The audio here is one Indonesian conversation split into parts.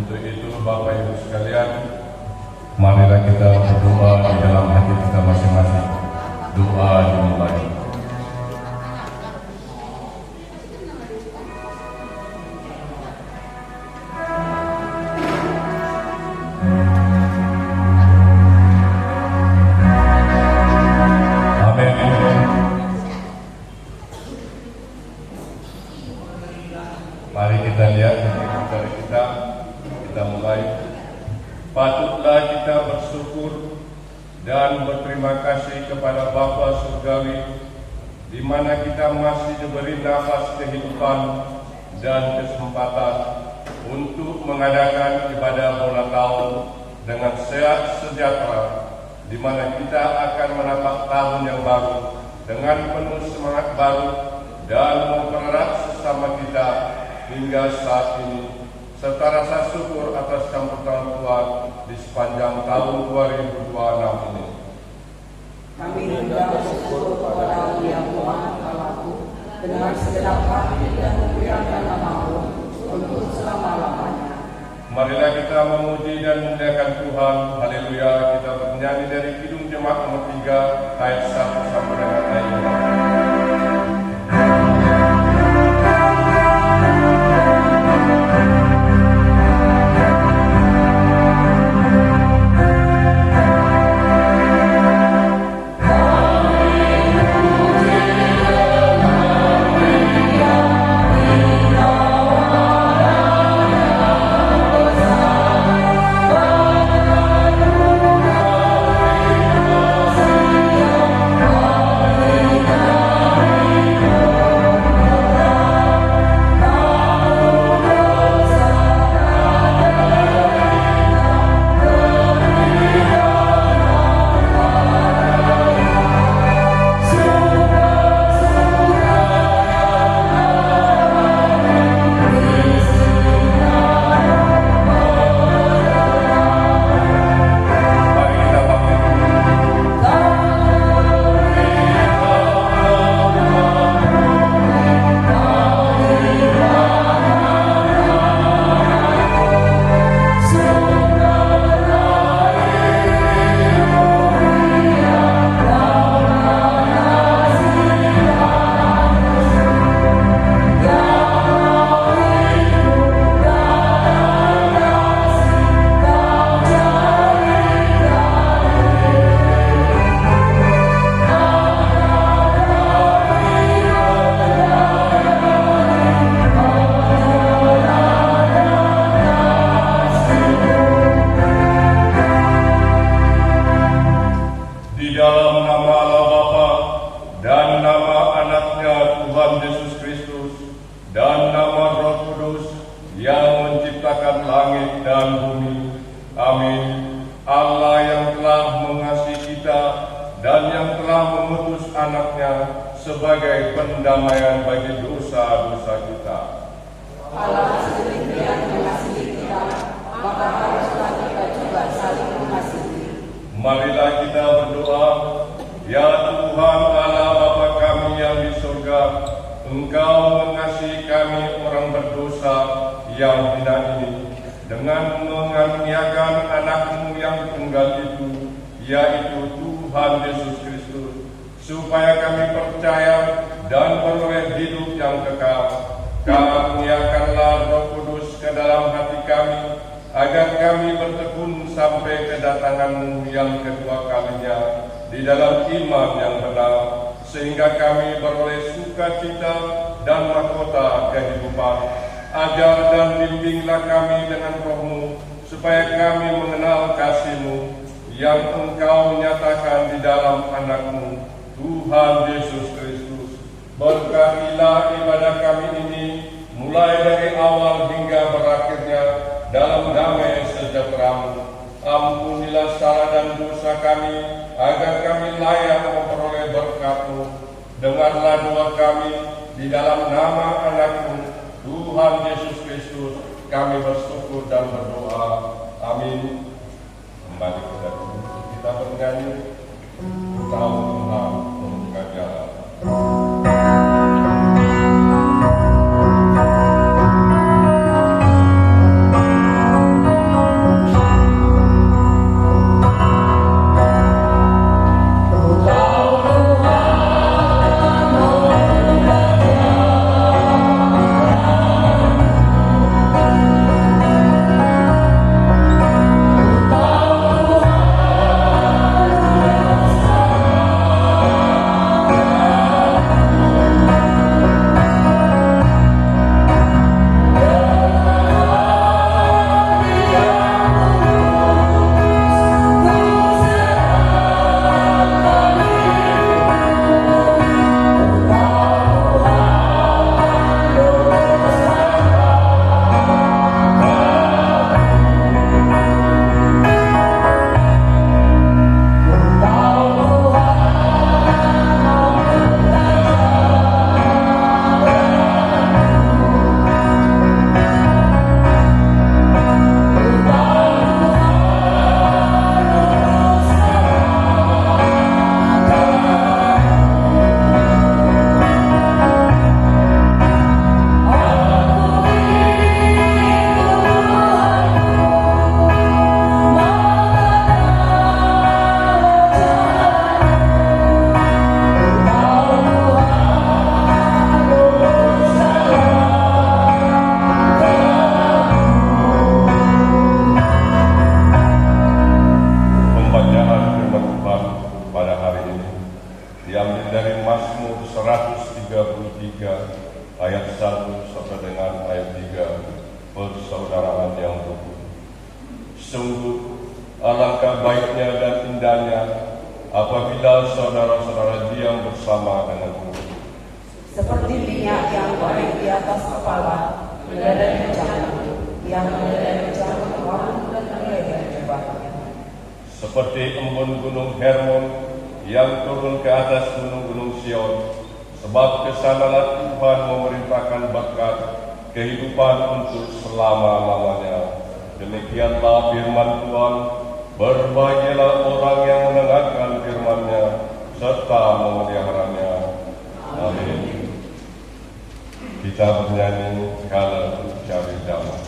Untuk itu Bapak Ibu sekalian, marilah kita berdoa di dalam hati kita masing-masing. Doa dimulai. Mari kita lihat dari kita mulai. Patutlah kita bersyukur dan berterima kasih kepada Bapa Surgawi, di mana kita masih diberi nafas kehidupan dan kesempatan untuk mengadakan ibadah bola tahun dengan sehat sejahtera, di mana kita akan menambah tahun yang baru dengan penuh semangat baru dan mempererat sesama kita hingga saat ini, serta rasa syukur atas campur-tangan Tuhan di sepanjang tahun 2026 ini. Kami hendak bersyukur kepada Yang Maha Allahku dengan segenap hati dan memuliakan nama-Mu untuk selama-lamanya. Marilah kita memuji dan memuliakan Tuhan. Haleluya. Kita bernyanyi dari Kidung Jemaat nomor 3 ayat 1 sampai dengan ayat 5. Sebagai pendamaian bagi dosa-dosa kita. Allah sedemikian mengasihi kita, maka haruslah kita juga saling mengasihi. Marilah kita berdoa. Ya Tuhan Allah Bapa kami yang di surga, Engkau mengasihi kami orang berdosa yang hina ini dengan mengaruniakan anak-Mu yang tunggal itu, yaitu Tuhan Yesus Kristus, supaya kami percaya dan beroleh hidup yang kekal. Karuniakanlah Roh Kudus ke dalam hati kami, agar kami bertekun sampai kedatangan-Mu yang kedua kalinya di dalam iman yang benar, sehingga kami beroleh sukacita dan mahkota kehidupan. Ajar dan bimbinglah kami dengan Roh-Mu, supaya kami mengenal kasih-Mu yang Engkau nyatakan di dalam anak-Mu, Tuhan Yesus Kristus. Berkatilah ibadah kami ini, mulai dari awal hingga berakhirnya, dalam damai sejahtera-Mu. Ampunilah salah dan dosa kami, agar kami layak memperoleh berkat-Mu. Dengarlah doa kami di dalam nama anak-Mu, Tuhan Yesus Kristus. Kami bersyukur dan berdoa. Amin. Kembali kepada kita bernyanyi. Tahu Tuhan membuka jalan. ayat 1 sampai dengan ayat 3, persaudaraan yang rukun. Sungguh alangkah baiknya dan indahnya apabila saudara-saudara diam bersama denganku. Seperti minyak yang baik di atas kepala, menerangi jalan, yang menerangi jalan warung dan melebar jembatan. Seperti embun gunung Hermon yang turun ke atas gunung-gunung Sion, sebab kesanalah Tuhan memerintahkan berkat kehidupan untuk selama-lamanya. Demikianlah firman Tuhan. Berbahagialah orang yang mendengarkan firman-Nya serta memeliharanya. Amin. Kita bernyanyi Kala Ku Cari Damai.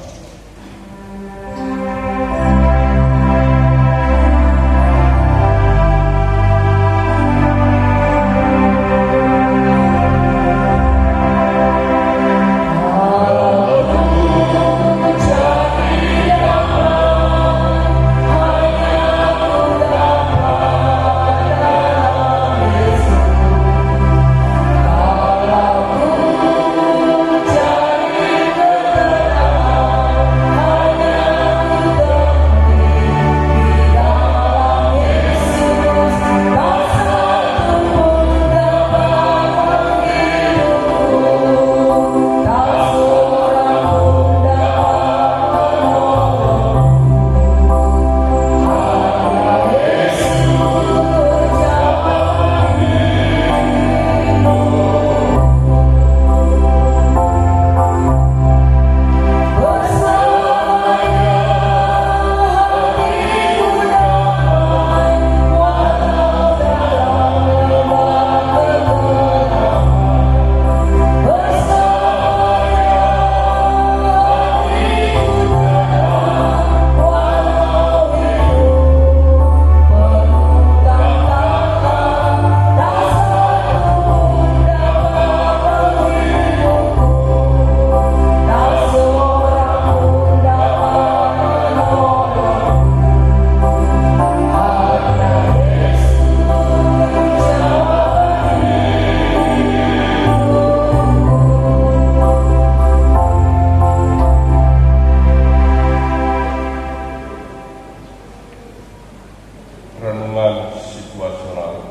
Renungan situasional.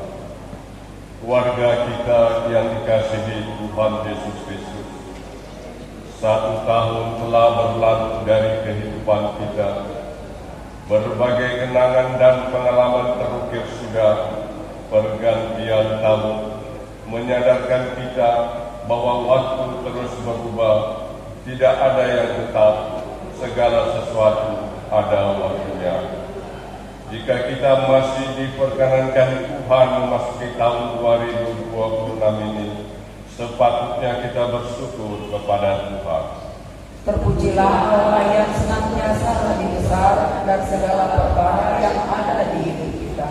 Keluarga kita yang dikasihi Tuhan Yesus Kristus, 1 tahun telah berlalu dari kehidupan kita. Berbagai kenangan dan pengalaman terukir sudah. Pergantian tahun menyadarkan kita bahwa waktu terus berubah. Tidak ada yang tetap, segala sesuatu ada waktunya. Jika kita masih diperkenankan Tuhan memasuki tahun 2026 ini, sepatutnya kita bersyukur kepada Tuhan. Terpujilah Allah yang senantiasa lebih besar dan segala perkara yang ada di hidup kita.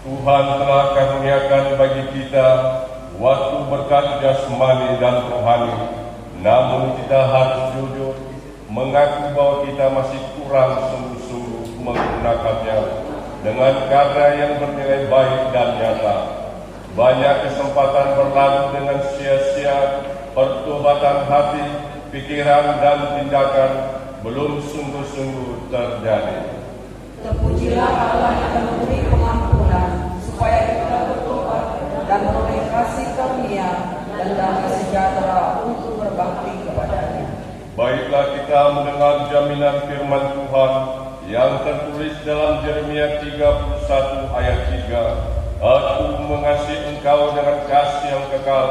Tuhan telah karuniakan bagi kita waktu berkat jasmani dan rohani, namun kita harus jujur mengaku bahwa kita masih kurang sungguh-sungguh menggunakannya dengan karya yang bernilai baik dan nyata. Banyak kesempatan berlalu dengan sia-sia, pertobatan hati, pikiran dan tindakan belum sungguh-sungguh terjadi. Terpujilah Allah yang memberi pengampunan supaya kita bertobat dan memperoleh kasih karunia dan damai sejahtera untuk berbakti kepadanya. Baiklah kita mendengar jaminan firman Tuhan yang tertulis dalam Yeremia 31 ayat 3. Aku mengasihi engkau dengan kasih yang kekal,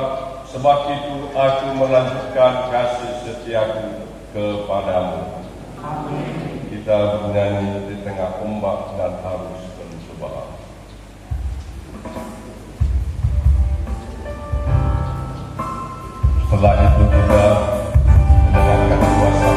sebab itu aku melanjutkan kasih setiaku kepadamu. Amin. Kita bernyanyi di tengah ombak dan arus pencobaan. Setelah itu kita mendengarkan kuasa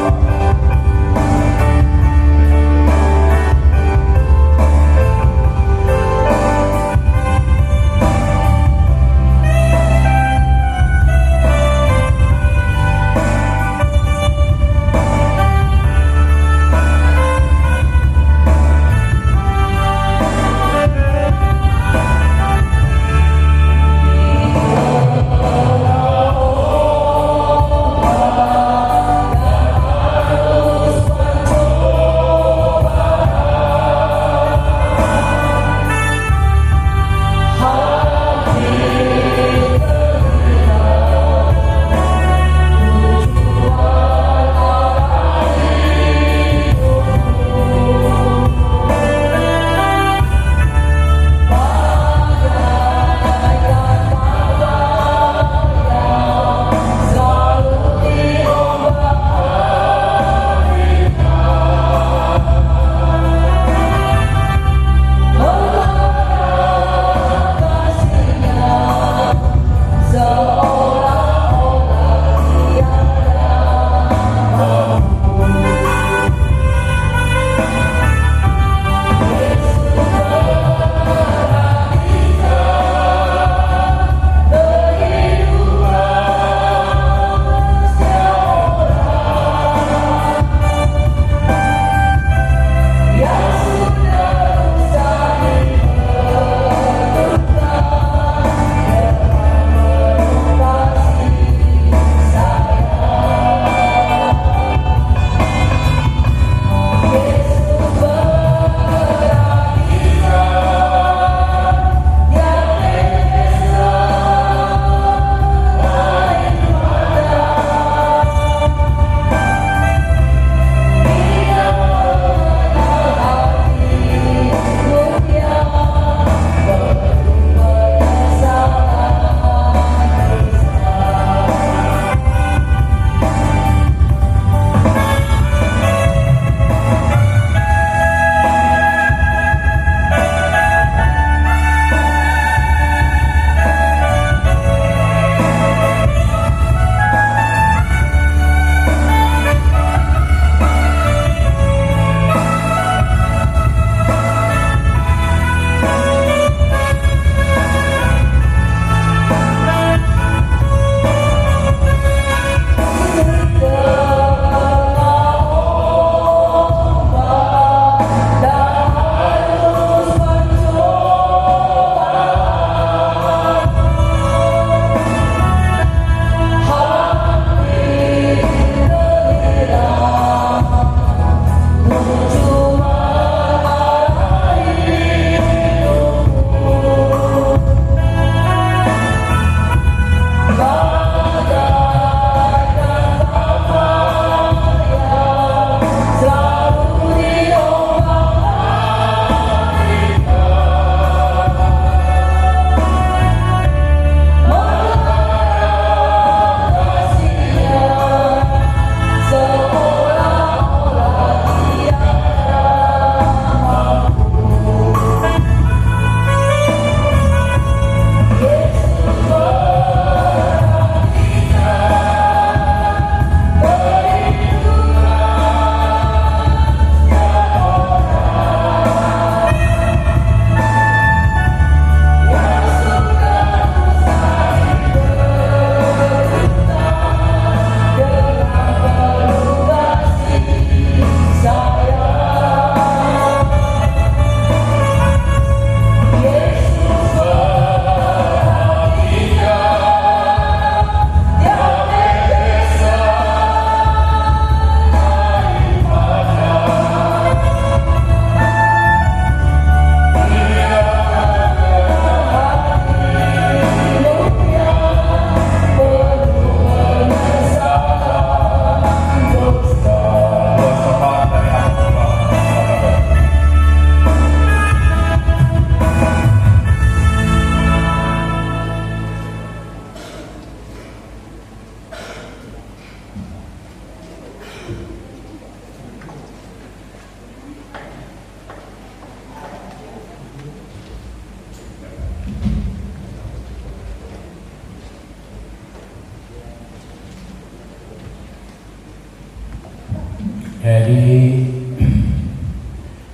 Jadi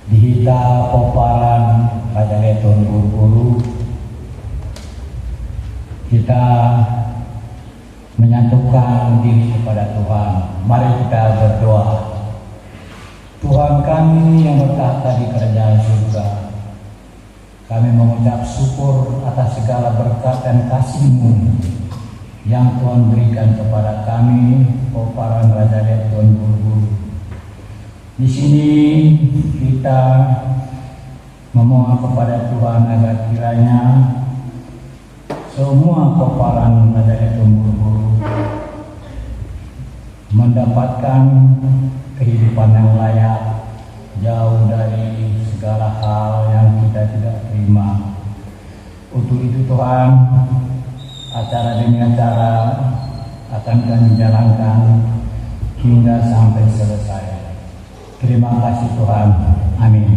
dihita poparan pada leton guru-guru kita menyatukan diri kepada Tuhan. Mari kita berdoa. Tuhan kami yang bertahta di kerajaan surga, kami mengucap syukur atas segala berkat dan kasih-Mu yang Tuhan berikan kepada kami, poparan Raja Leton Guru. Di sini kita memohon kepada Tuhan agar kiranya semua poparan Raja Leton Guru mendapatkan kehidupan yang layak, jauh dari segala hal yang kita tidak terima. Untuk itu Tuhan, acara demi acara akan kami jalankan hingga sampai selesai. Terima kasih Tuhan. Amin.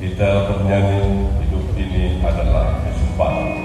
Kita bernyanyi hidup ini adalah kesempatan.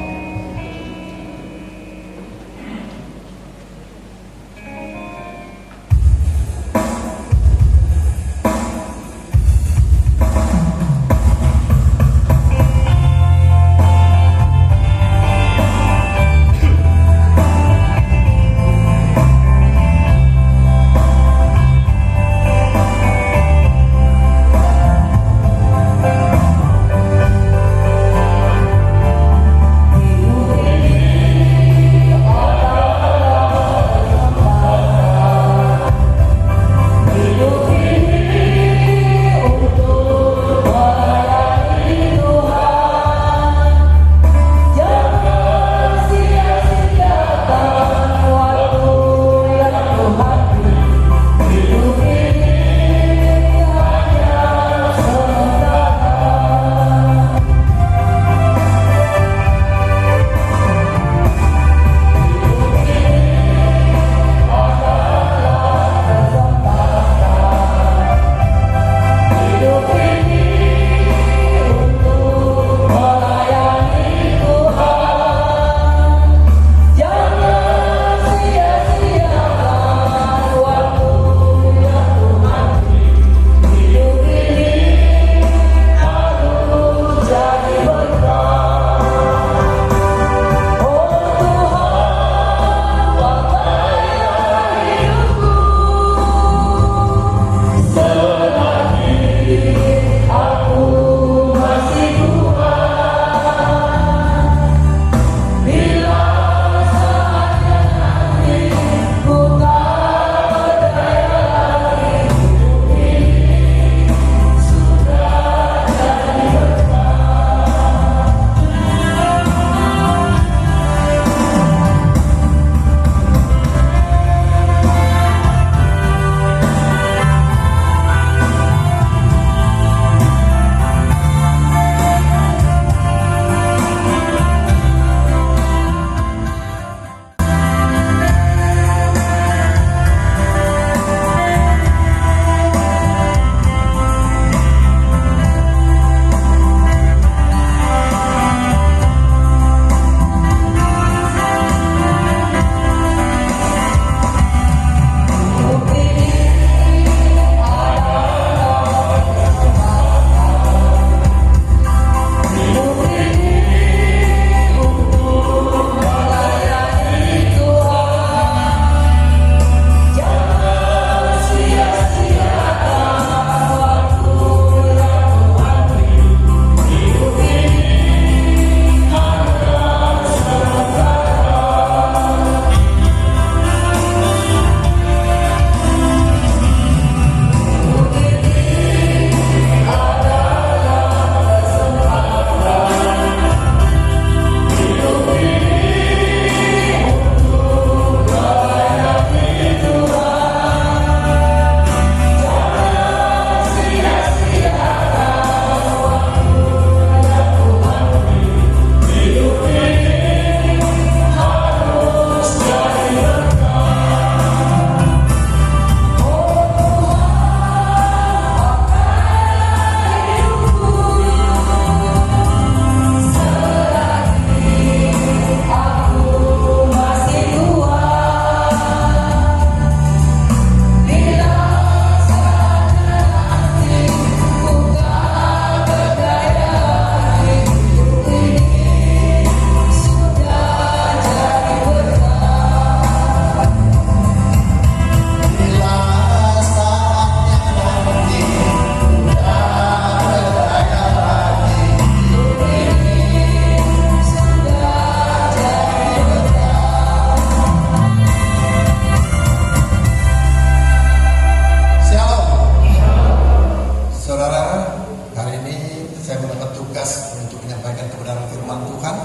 saya mendapat tugas untuk menyampaikan kebenaran firman Tuhan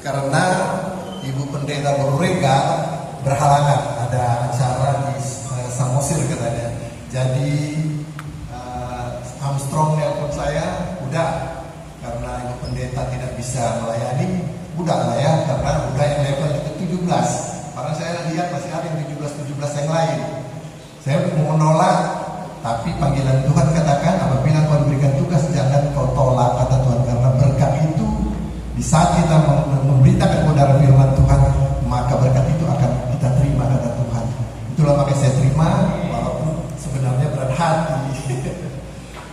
karena Ibu Pendeta Borurega berhalangan, ada acara di Samosir katanya. Jadi Armstrong nelpon saya, udah karena Ibu Pendeta tidak bisa melayani, udah lah ya, karena udah yang level itu 17. Karena saya lihat masih ada yang 17 yang lain. Saya mau menolak, tapi panggilan Tuhan katakan apabila kau diberikan tugas jangan kau tolak, kata Tuhan, karena berkat itu di saat kita memberitakan kebenaran firman Tuhan, maka berkat itu akan kita terima, kata Tuhan. Itulah makanya saya terima walaupun sebenarnya berat hati.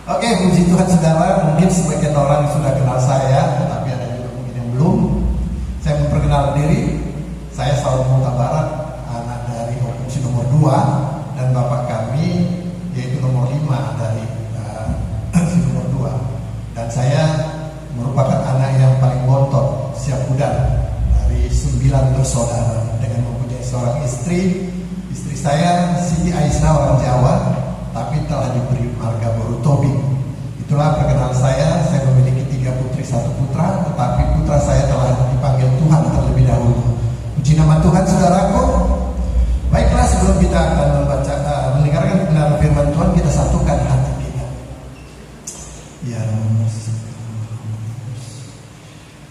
Oke, puji Tuhan saudara. Mungkin sebagian orang sudah kenal saya, tetapi ada juga mungkin yang belum. Saya memperkenalkan diri. Saya Saul Mutabarat, anak dari opsi nomor 2, dan bapak kami yaitu nomor 5 dari nomor 2. Dan saya merupakan anak yang paling bontot, siap udar dari 9 bersaudara, dengan mempunyai seorang istri. Istri saya Siti Aisyah, orang Jawa, tapi telah diberi marga Boru Tobing. Itulah perkenalan saya. Saya memiliki 3 putri 1 putra, tetapi putra saya telah dipanggil Tuhan terlebih dahulu. Puji nama Tuhan saudaraku. Baiklah, sebelum kita akan mendengarkan kebenaran firman Tuhan, kita satukan hati kita. Ya,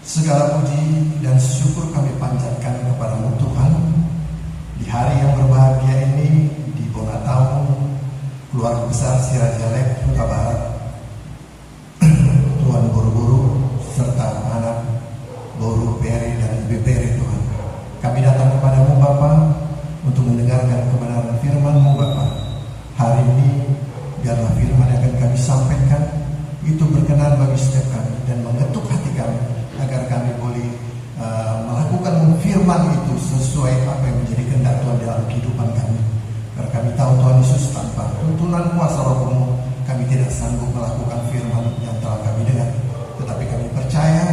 segala puji dan syukur kami panjatkan kepada-Mu Tuhan di hari yang berbahagia ini, di Bonatau, keluarga besar Sirajalek Huta Barat, Tuhan Boru-Boru serta anak Boru Peri dan Ibu Peri. Tuhan, kami datang kepada-Mu Bapa untuk mendengarkan kebenaran firman-Mu Bapa. Hari ini biarlah firman yang akan kami sampaikan itu berkenan bagi setiap kami dan mengetuk hati kami, agar kami boleh melakukan firman itu sesuai apa yang menjadi kehendak Tuhan dalam kehidupan kami. Karena kami tahu Tuhan Yesus, tanpa tuntunan kuasa Roh-Mu kami tidak sanggup melakukan firman yang telah kami dengar. Tetapi kami percaya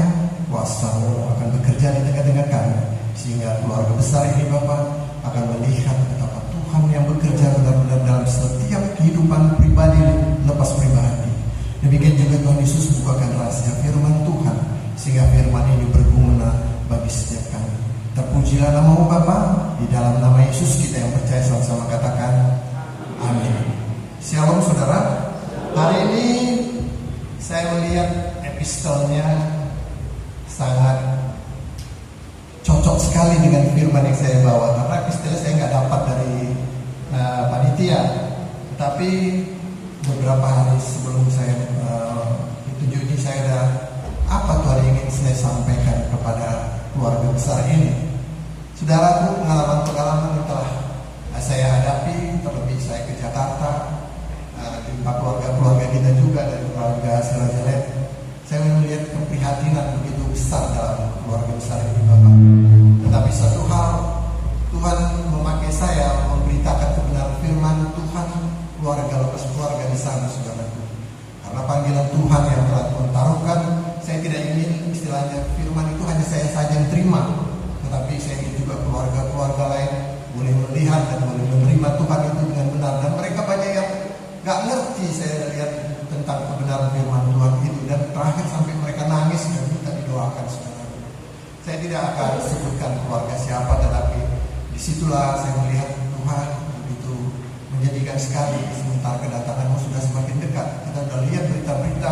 kuasa-Mu akan bekerja di tengah-tengah kami, sehingga keluarga besar ini Bapak akan melihat betapa Tuhan yang bekerja benar-benar dalam setiap kehidupan pribadi lepas pribadi. Demikian juga Tuhan Yesus bukakan rahasia firman Tuhan, sehingga firman ini berguna bagi setiap kami. Terpujilah nama-Mu Bapa. Di dalam nama Yesus kita yang percaya sama-sama katakan amin. Shalom saudara. Hari ini saya melihat epistolnya sangat cocok sekali dengan firman yang saya bawa, karena epistolnya saya nggak dapat dari panitia, tapi beberapa hari sebelum saya ditunjuk ini saya ada apa Tuhan ingin saya sampaikan kepada keluarga besar ini. Saudaraku, pengalaman-pengalaman yang telah saya hadapi, terlebih saya ke Jakarta, jumpa keluarga-keluarga kita juga dari keluarga Sirajalek. Saya melihat keprihatinan begitu besar dalam keluarga besar ini Bapak. Tetapi satu hal, Tuhan memakai saya memberitakan kebenaran firman Tuhan keluarga lepas keluarga di sana saudaraku. Karena panggilan Tuhan yang telah Tuhan taruhkan, saya tidak ingin istilahnya firman itu hanya saya saja yang terima, tetapi saya ingin juga keluarga-keluarga lain boleh melihat dan boleh menerima Tuhan itu dengan benar. Dan mereka banyak yang gak ngerti, saya lihat tentang kebenaran firman Tuhan itu, dan terakhir sampai mereka nangis dan minta didoakan saudara. Saya tidak akan sebutkan keluarga siapa, tetapi disitulah saya melihat Tuhan begitu menjadikan sekali. Sementara kedatanganmu sudah semakin dekat, kita sudah lihat berita-berita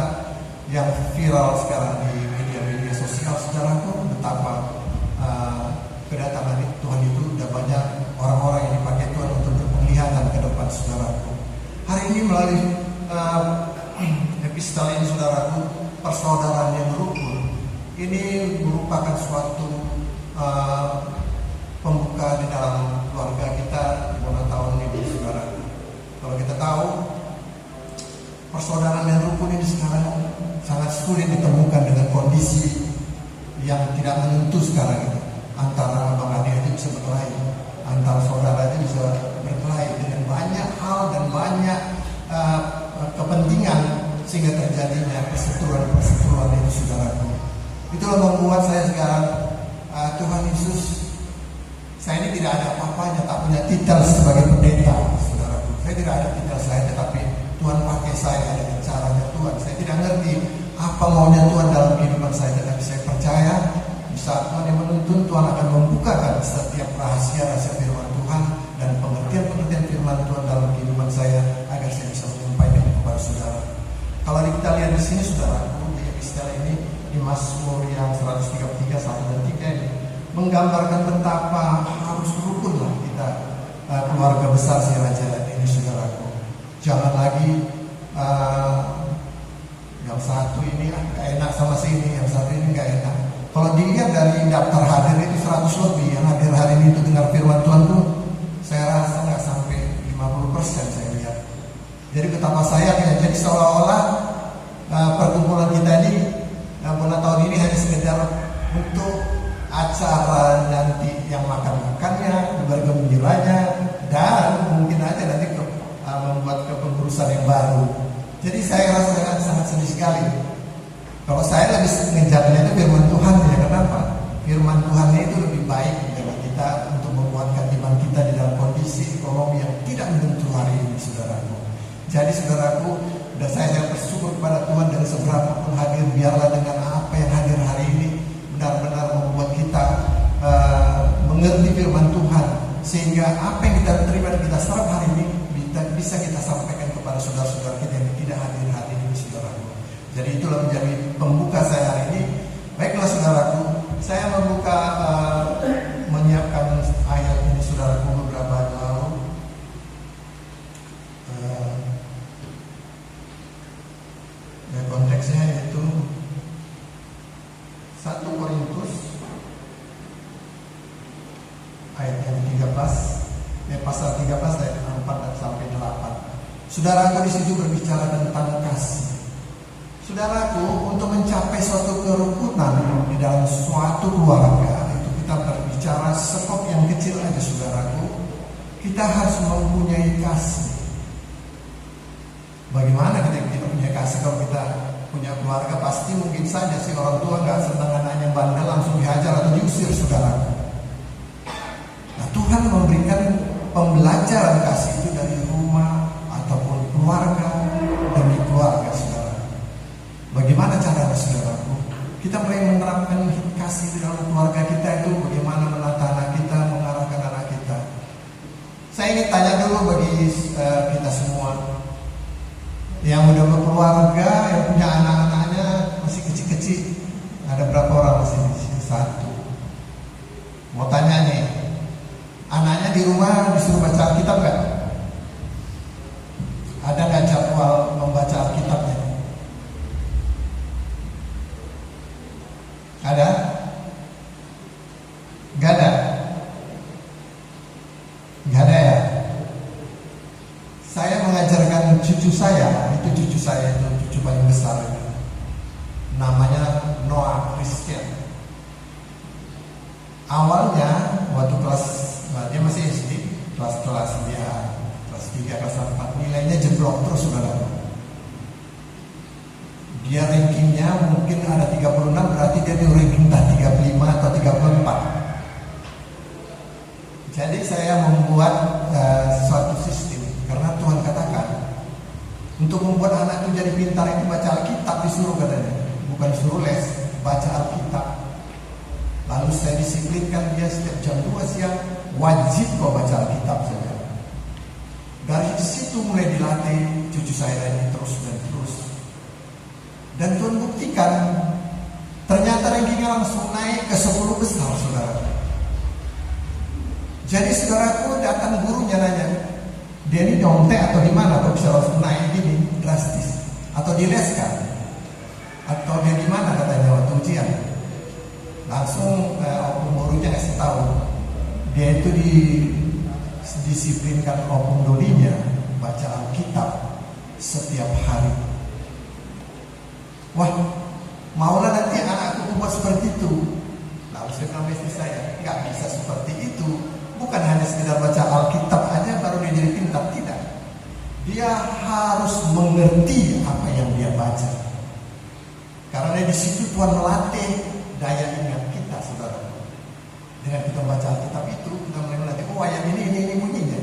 yang viral sekarang di media-media sosial saudaraku, betapa kedatangan Tuhan itu sudah banyak orang-orang yang dipakai Tuhan untuk berpenglihatan ke depan saudaraku. Hari ini melalui epistol ini saudaraku, persaudaraan yang rukun, ini merupakan suatu pembuka di dalam keluarga kita di tahun ini saudaraku. Kalau kita tahu persaudaraan yang rukun ini sekarang sangat sulit ditemukan dengan kondisi yang tidak menentu sekarang itu. Antara abang adik itu bisa berkelahi, antara saudara itu bisa berkelahi dengan banyak hal dan banyak kepentingan, sehingga terjadinya perseteruan itu saudaraku. Itulah membuat saya sekarang Tuhan Yesus, saya ini tidak ada apa-apanya, tak punya titel sebagai pendeta saudaraku. Saya tidak ada titel saya, tetapi Tuhan pakai saya dengan caranya Tuhan. Saya tidak ngerti apa maunya Tuhan dalam kehidupan saya. Tetapi saya percaya di saat Tuhan yang menuntun, Tuhan akan membukakan setiap rahasia-rahasia firman Tuhan dan pengertian-pengertian firman Tuhan dalam kehidupan saya agar saya bisa menyampaikan kepada saudara. Kalau kita lihat di sini saudaraku, di epistola ini di Mazmur yang 133 1 dan 3 ini menggambarkan betapa harus rukunlah kita keluarga besar si Raja ini saudaraku. Jangan lagi yang satu ini gak enak sama sini, yang satu ini gak enak. Kalau dilihat dari daftar hadir itu 100 lebih yang hadir hari ini untuk dengar firman Tuhan tuh, saya rasa nggak sampai 50% saya lihat. Jadi betapa sayangnya, jadi seolah-olah perkumpulan kita ini bulan tahun ini hanya sekedar untuk acara nanti yang makan-makannya, bergembiranya, dan mungkin aja nanti membuat kepengurusan yang baru. Jadi saya rasa sangat sedih sekali. Kalau saya lebih ngejarnya itu firman Tuhan ya. Kenapa? Firman Tuhan itu lebih baik bagi kita untuk menguatkan iman kita di dalam kondisi ekonomi yang tidak menentu hari ini, saudaraku. Jadi saudaraku, dan saya bersyukur kepada Tuhan dari seberapa pun hadir, biarlah dengan apa yang hadir hari ini benar-benar membuat kita mengerti firman Tuhan, sehingga apa yang kita terima dan kita serap hari ini bisa kita sampaikan kepada saudara-saudara kita yang tidak hadir hari ini, saudaraku. Jadi itulah menjadi pembuka saya hari ini. Baiklah saudaraku, saya membuka menyiapkan ayat ini saudaraku beberapa hari lalu. Konteksnya yaitu 1 Korintus ayat yang 13, pasal 13 ayat 4 sampai 8. Saudaraku di situ berbicara tentang kasih. Saudaraku, untuk mencapai suatu kerukunan di dalam suatu keluarga, itu kita berbicara sekop yang kecil aja saudaraku, kita harus mempunyai kasih. Bagaimana kita punya kasih kalau kita punya keluarga? Pasti mungkin saja si orang tua nggak senang anaknya bandel langsung dihajar atau diusir saudaraku. Nah, Tuhan memberikan pembelajaran kasih itu dari rumah ataupun keluarga demi keluarga saudara. Bagaimana caranya saudaraku? Kita mulai menerapkan kasih di dalam keluarga kita itu bagaimana menata anak kita, mengarahkan anak kita. Saya ingin tanya dulu bagi kita semua yang udah berkeluarga, yang punya anak-anaknya masih kecil-kecil. Ada berapa orang masih di sini? 1. Mau tanya nih, anaknya di rumah disuruh baca Alkitab nggak? Ada nggak jadwal membaca Alkitabnya? Ada? Nggak ada? Nggak ada ya? Saya mengajarkan cucu saya itu cucu paling besar itu. Namanya Noah Christian. Awalnya waktu dia masih SD, kelas dia kelas 3, kelas 4, nilainya jeblok terus saudara. Dia rankingnya mungkin ada 36, berarti dia di ranking 35 atau 34. Jadi saya membuat suatu sistem, karena Tuhan katakan untuk membuat anak itu jadi pintar itu baca Alkitab disuruh katanya, bukan suruh les, baca Alkitab. Lalu saya disiplinkan dia setiap jam 2 siang wajib kau baca Alkitab saja. Dari situ mulai dilatih cucu saya ini terus dan terus. Dan Tuhan buktikan ternyata rankingnya langsung naik ke 10 besar saudara. Jadi saudaraku datang gurunya nanya, dia ini nyontek atau di mana kok bisa langsung naik gini drastis? Atau dileskan? Atau dia di mana katanya waktu ujian? Langsung gurunya ngasih tahu, dia itu disiplinkan opung dolinya baca Alkitab setiap hari. Wah, maulah nanti anakku buat seperti itu. Lalu saya bilang istri saya, nggak bisa seperti itu. Bukan hanya sekedar baca Alkitab aja baru dia jadi pintar, tidak. Dia harus mengerti apa yang dia baca. Karena di situ Tuhan melatih daya ingat kita, saudara. Dengan kita baca Alkitab itu, kita mulai melatih, oh ayat ini bunyinya.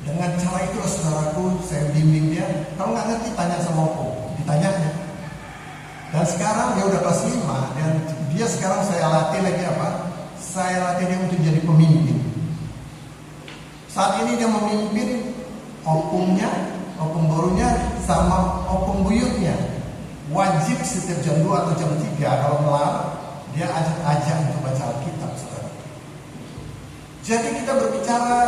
Dengan cara itu, saudaraku, saya bimbing dia. Kalau nggak ngerti, tanya sama Opo. Ditanyanya. sekarang dia udah kelas 5 dan dia sekarang saya latih lagi apa? Saya latih dia untuk jadi pemimpin. Saat ini dia memimpin opungnya, opung borunya sama opung buyutnya. Wajib setiap jam 2 atau jam 3 kalau kelar dia ajak untuk baca Alkitab, saudara. Jadi kita berbicara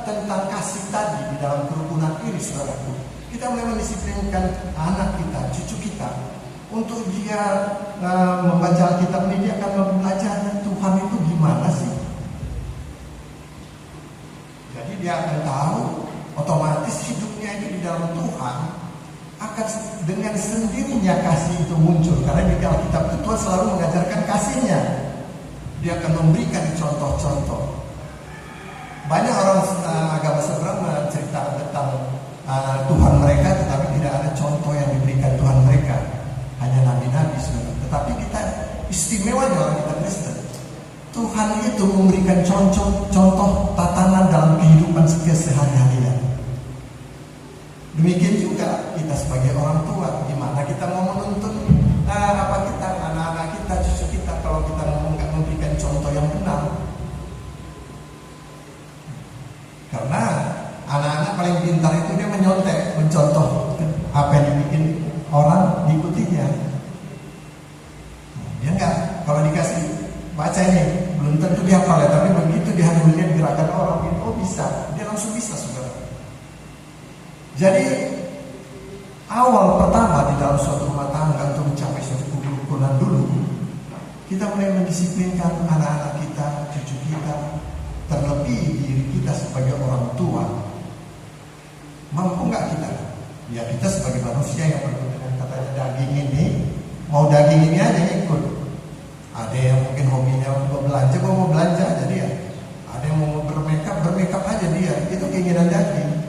tentang kasih tadi di dalam kerukunan ini, saudaraku. Kita mulai mendisiplinkan anak kita, cucu kita, untuk dia membaca Alkitab ini. Dia akan belajar Tuhan itu gimana sih. Jadi dia akan tahu otomatis hidupnya itu di dalam Tuhan akan dengan sendirinya kasih itu muncul. Karena di Alkitab itu Tuhan selalu mengajarkan kasihnya. Dia akan memberikan contoh-contoh. Banyak orang agama seberang menceritakan tentang Tuhan mereka, tetapi tidak ada contoh yang diberikan Tuhan mereka. Hanya nabi-nabi, saudara. Tetapi kita istimewanya orang kita Kristen. Tuhan itu memberikan contoh tatanan dalam kehidupan keseharian. Demikian juga kita sebagai orang tua, gimana kita mau menuntun anak-anak kita, cucu kita, kalau kita nggak memberikan contoh yang benar. Karena anak-anak paling pintar itu dia menyontek, mencontoh apa yang dibikin orang diikutinya. Dia enggak, kalau dikasih baca ini belum tentu dia hafal ya, tapi begitu dia melihat gerakan orang itu, oh bisa, dia langsung bisa, saudara. Jadi awal pertama di dalam suatu rumah tangga untuk mencapai suatu kerukunan dulu, kita mulai mendisiplinkan anak-anak kita, cucu kita, terlebih diri kita sebagai orang tua. Mampu nggak kita? Ya kita sebagai manusia yang penuh dengan katanya daging ini, mau daging ini aja ikut. Ada yang mungkin hobinya belanja, mau belanja aja dia. Ada yang mau bermakeup aja dia. Itu keinginan daging.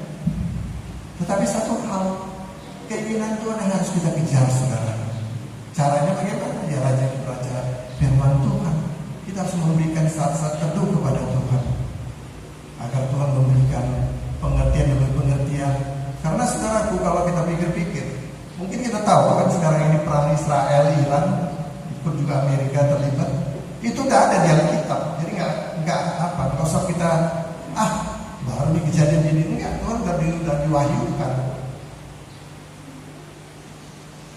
Tetapi satu hal, keinginan Tuhan yang harus kita kejar, saudara. Caranya bagaimana? Ya rajin belajar firman Tuhan. Kita harus memberikan saat-saat teduh kepada Tuhan, agar Tuhan memberikan pengertian demi pengertian. Karena saudaraku, kalau kita pikir-pikir, mungkin kita tahu kan sekarang ini perang Israel Iran, ikut juga Amerika terlibat. Itu udah ada di Alkitab. Jadi nggak usah kita baru di kejadian ini, enggak, Tuhan udah diwahyukan.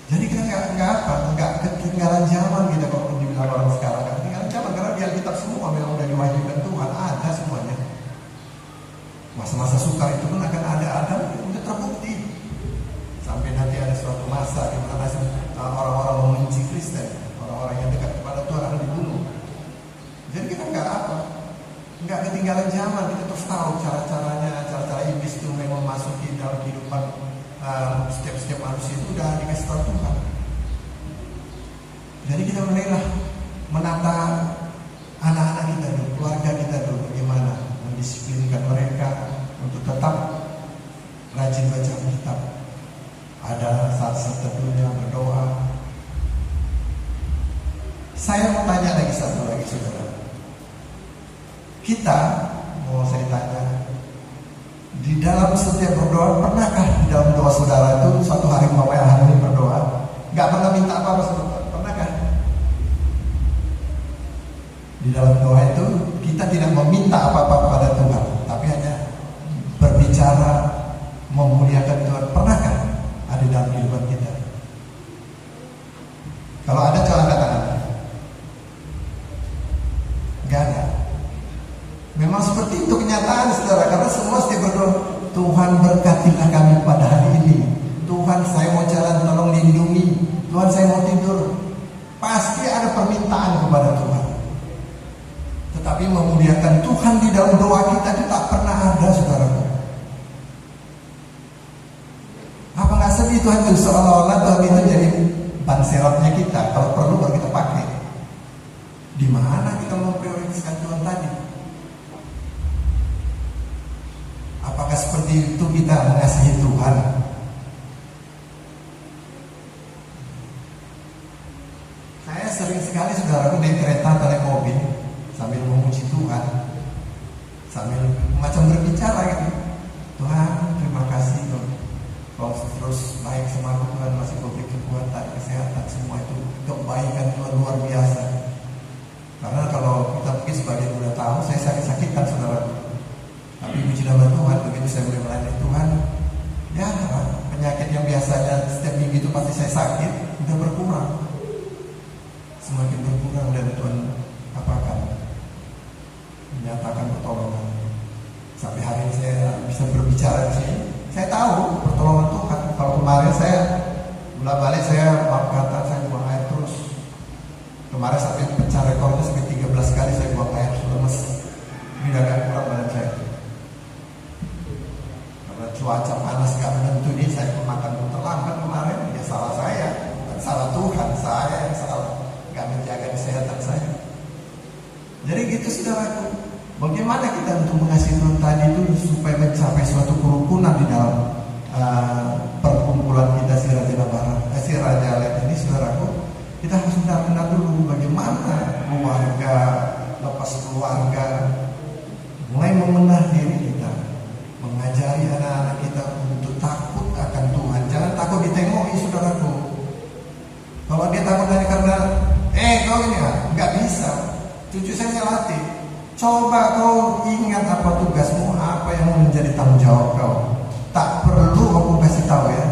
Jadi kita nggak ketinggalan zaman kita kalau dibilang orang sekarang. Nggak ketinggalan zaman karena di Alkitab semua memang udah diwahyukan Tuhan, ada semuanya. Masa-masa sukar itu pun akan ada udah terbukti. Sampai nanti ada suatu masa di mana orang-orang membenci Kristen, orang-orang yang dekat kepada Tuhan akan dibunuh. Jadi kita nggak ketinggalan zaman. Kita terus tahu cara-cara iblis itu memang masukin dalam kehidupan setiap manusia itu udah dikasih tahu Tuhan. Jadi kita mulailah menata anak-anak kita dulu, keluarga kita dulu, bagaimana mendisiplinkan mereka untuk tetap rajin baca Alkitab. Ada saat-saat teduhnya, berdoa. Saya mau tanya lagi satu lagi, saudara. Kita mau saya tanya, di dalam setiap berdoa, pernahkah di dalam doa saudara itu suatu hari umpamanya hari ini berdoa, nggak pernah minta apa-apa, saudara? Pernahkah? Di dalam doa itu kita tidak meminta apa-apa kepada Tuhan, tapi hanya berbicara memuliakan Tuhan. Pernahkah ada dalam kehidupan kita? Kalau ada, coba angkat tangan. Gak ada. Memang seperti itu kenyataan, saudara. Karena semua setiap berdoa, Tuhan berkatilah kami pada hari ini. Tuhan, saya mau jalan, tolong lindungi. Tuhan, saya mau tidur. Pasti ada permintaan kepada Tuhan. Tetapi memuliakan Tuhan di dalam doa kita itu tak pernah ada, saudara. Apa nggak sedih Tuhan itu seolah-olah Tuhan itu jadi ban serapnya kita. Kalau perlu baru kita pakai. Di mana kita memprioritaskan Tuhan tadi? Apakah seperti itu kita mengasihi Tuhan? Saya sering sekali, saudara, naik kereta atau naik mobil sambil memuji Tuhan, sambil macam berbicara gitu. Tuhan, terima kasih Tuhan. Kalau terus baik sama aku, Tuhan masih beri kekuatan, kesehatan, semua itu kebaikan Tuhan luar biasa. Karena kalau kita mungkin sebagian udah tahu, saya sakit-sakitan saudara. Tapi puji nama Tuhan, begitu saya mulai melayani Tuhan, ya penyakit yang biasanya setiap minggu itu pasti saya sakit, udah berkurang. Semakin berkurang dan Tuhan apakan menyatakan pertolongan. Sampai hari ini saya bisa berbicara di sini. Saya tahu pertolongan Tuhan. Kalau kemarin saya bolak-balik saya maaf kata saya buang air terus. Kemarin sampai pecah rekornya sampai 13 kali saya buang air lemes. Ini udah agak kurang badan saya. Karena cuaca panas gak menentu ini, saya makan terlambat kemarin. Ya salah saya, bukan salah Tuhan, saya yang salah gak menjaga kesehatan saya. Jadi gitu saudaraku. Bagaimana kita untuk mengasihi Tuhan tadi itu supaya mencapai suatu kerukunan di dalam perkumpulan kita si Raja Let ini, saudaraku. Kita harus benar-benar dulu bagaimana keluarga, lepas keluarga, mulai memenah diri kita, mengajari anak-anak kita untuk takut akan Tuhan. Jangan takut ditengoki, saudaraku. Kalau dia takut dari karena kau ini nggak bisa. Cucu saya latih. Coba kau ingat apa tugasmu, apa yang menjadi tanggung jawab kau. Tak perlu aku kasih tahu ya.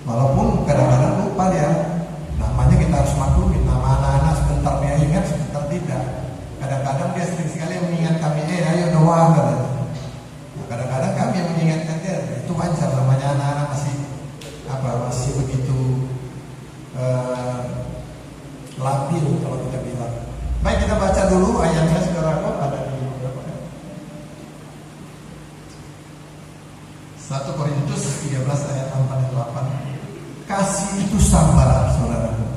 Walaupun kadang-kadang lupa dia. Namanya kita harus maklumin. Nama anak-anak sebentar dia ingat, sebentar tidak. Kadang-kadang dia sering sekali mengingat kami, ayo doa. Nah, kadang-kadang kami yang mengingatkan dia. Itu wajar, namanya anak-anak masih begitu labil kalau kita bilang. Baik, kita baca dulu ayatnya, saudaraku, ada di berapa kan? 1 Korintus 13 ayat 4 dan 8. Kasih itu sabar, saudaraku.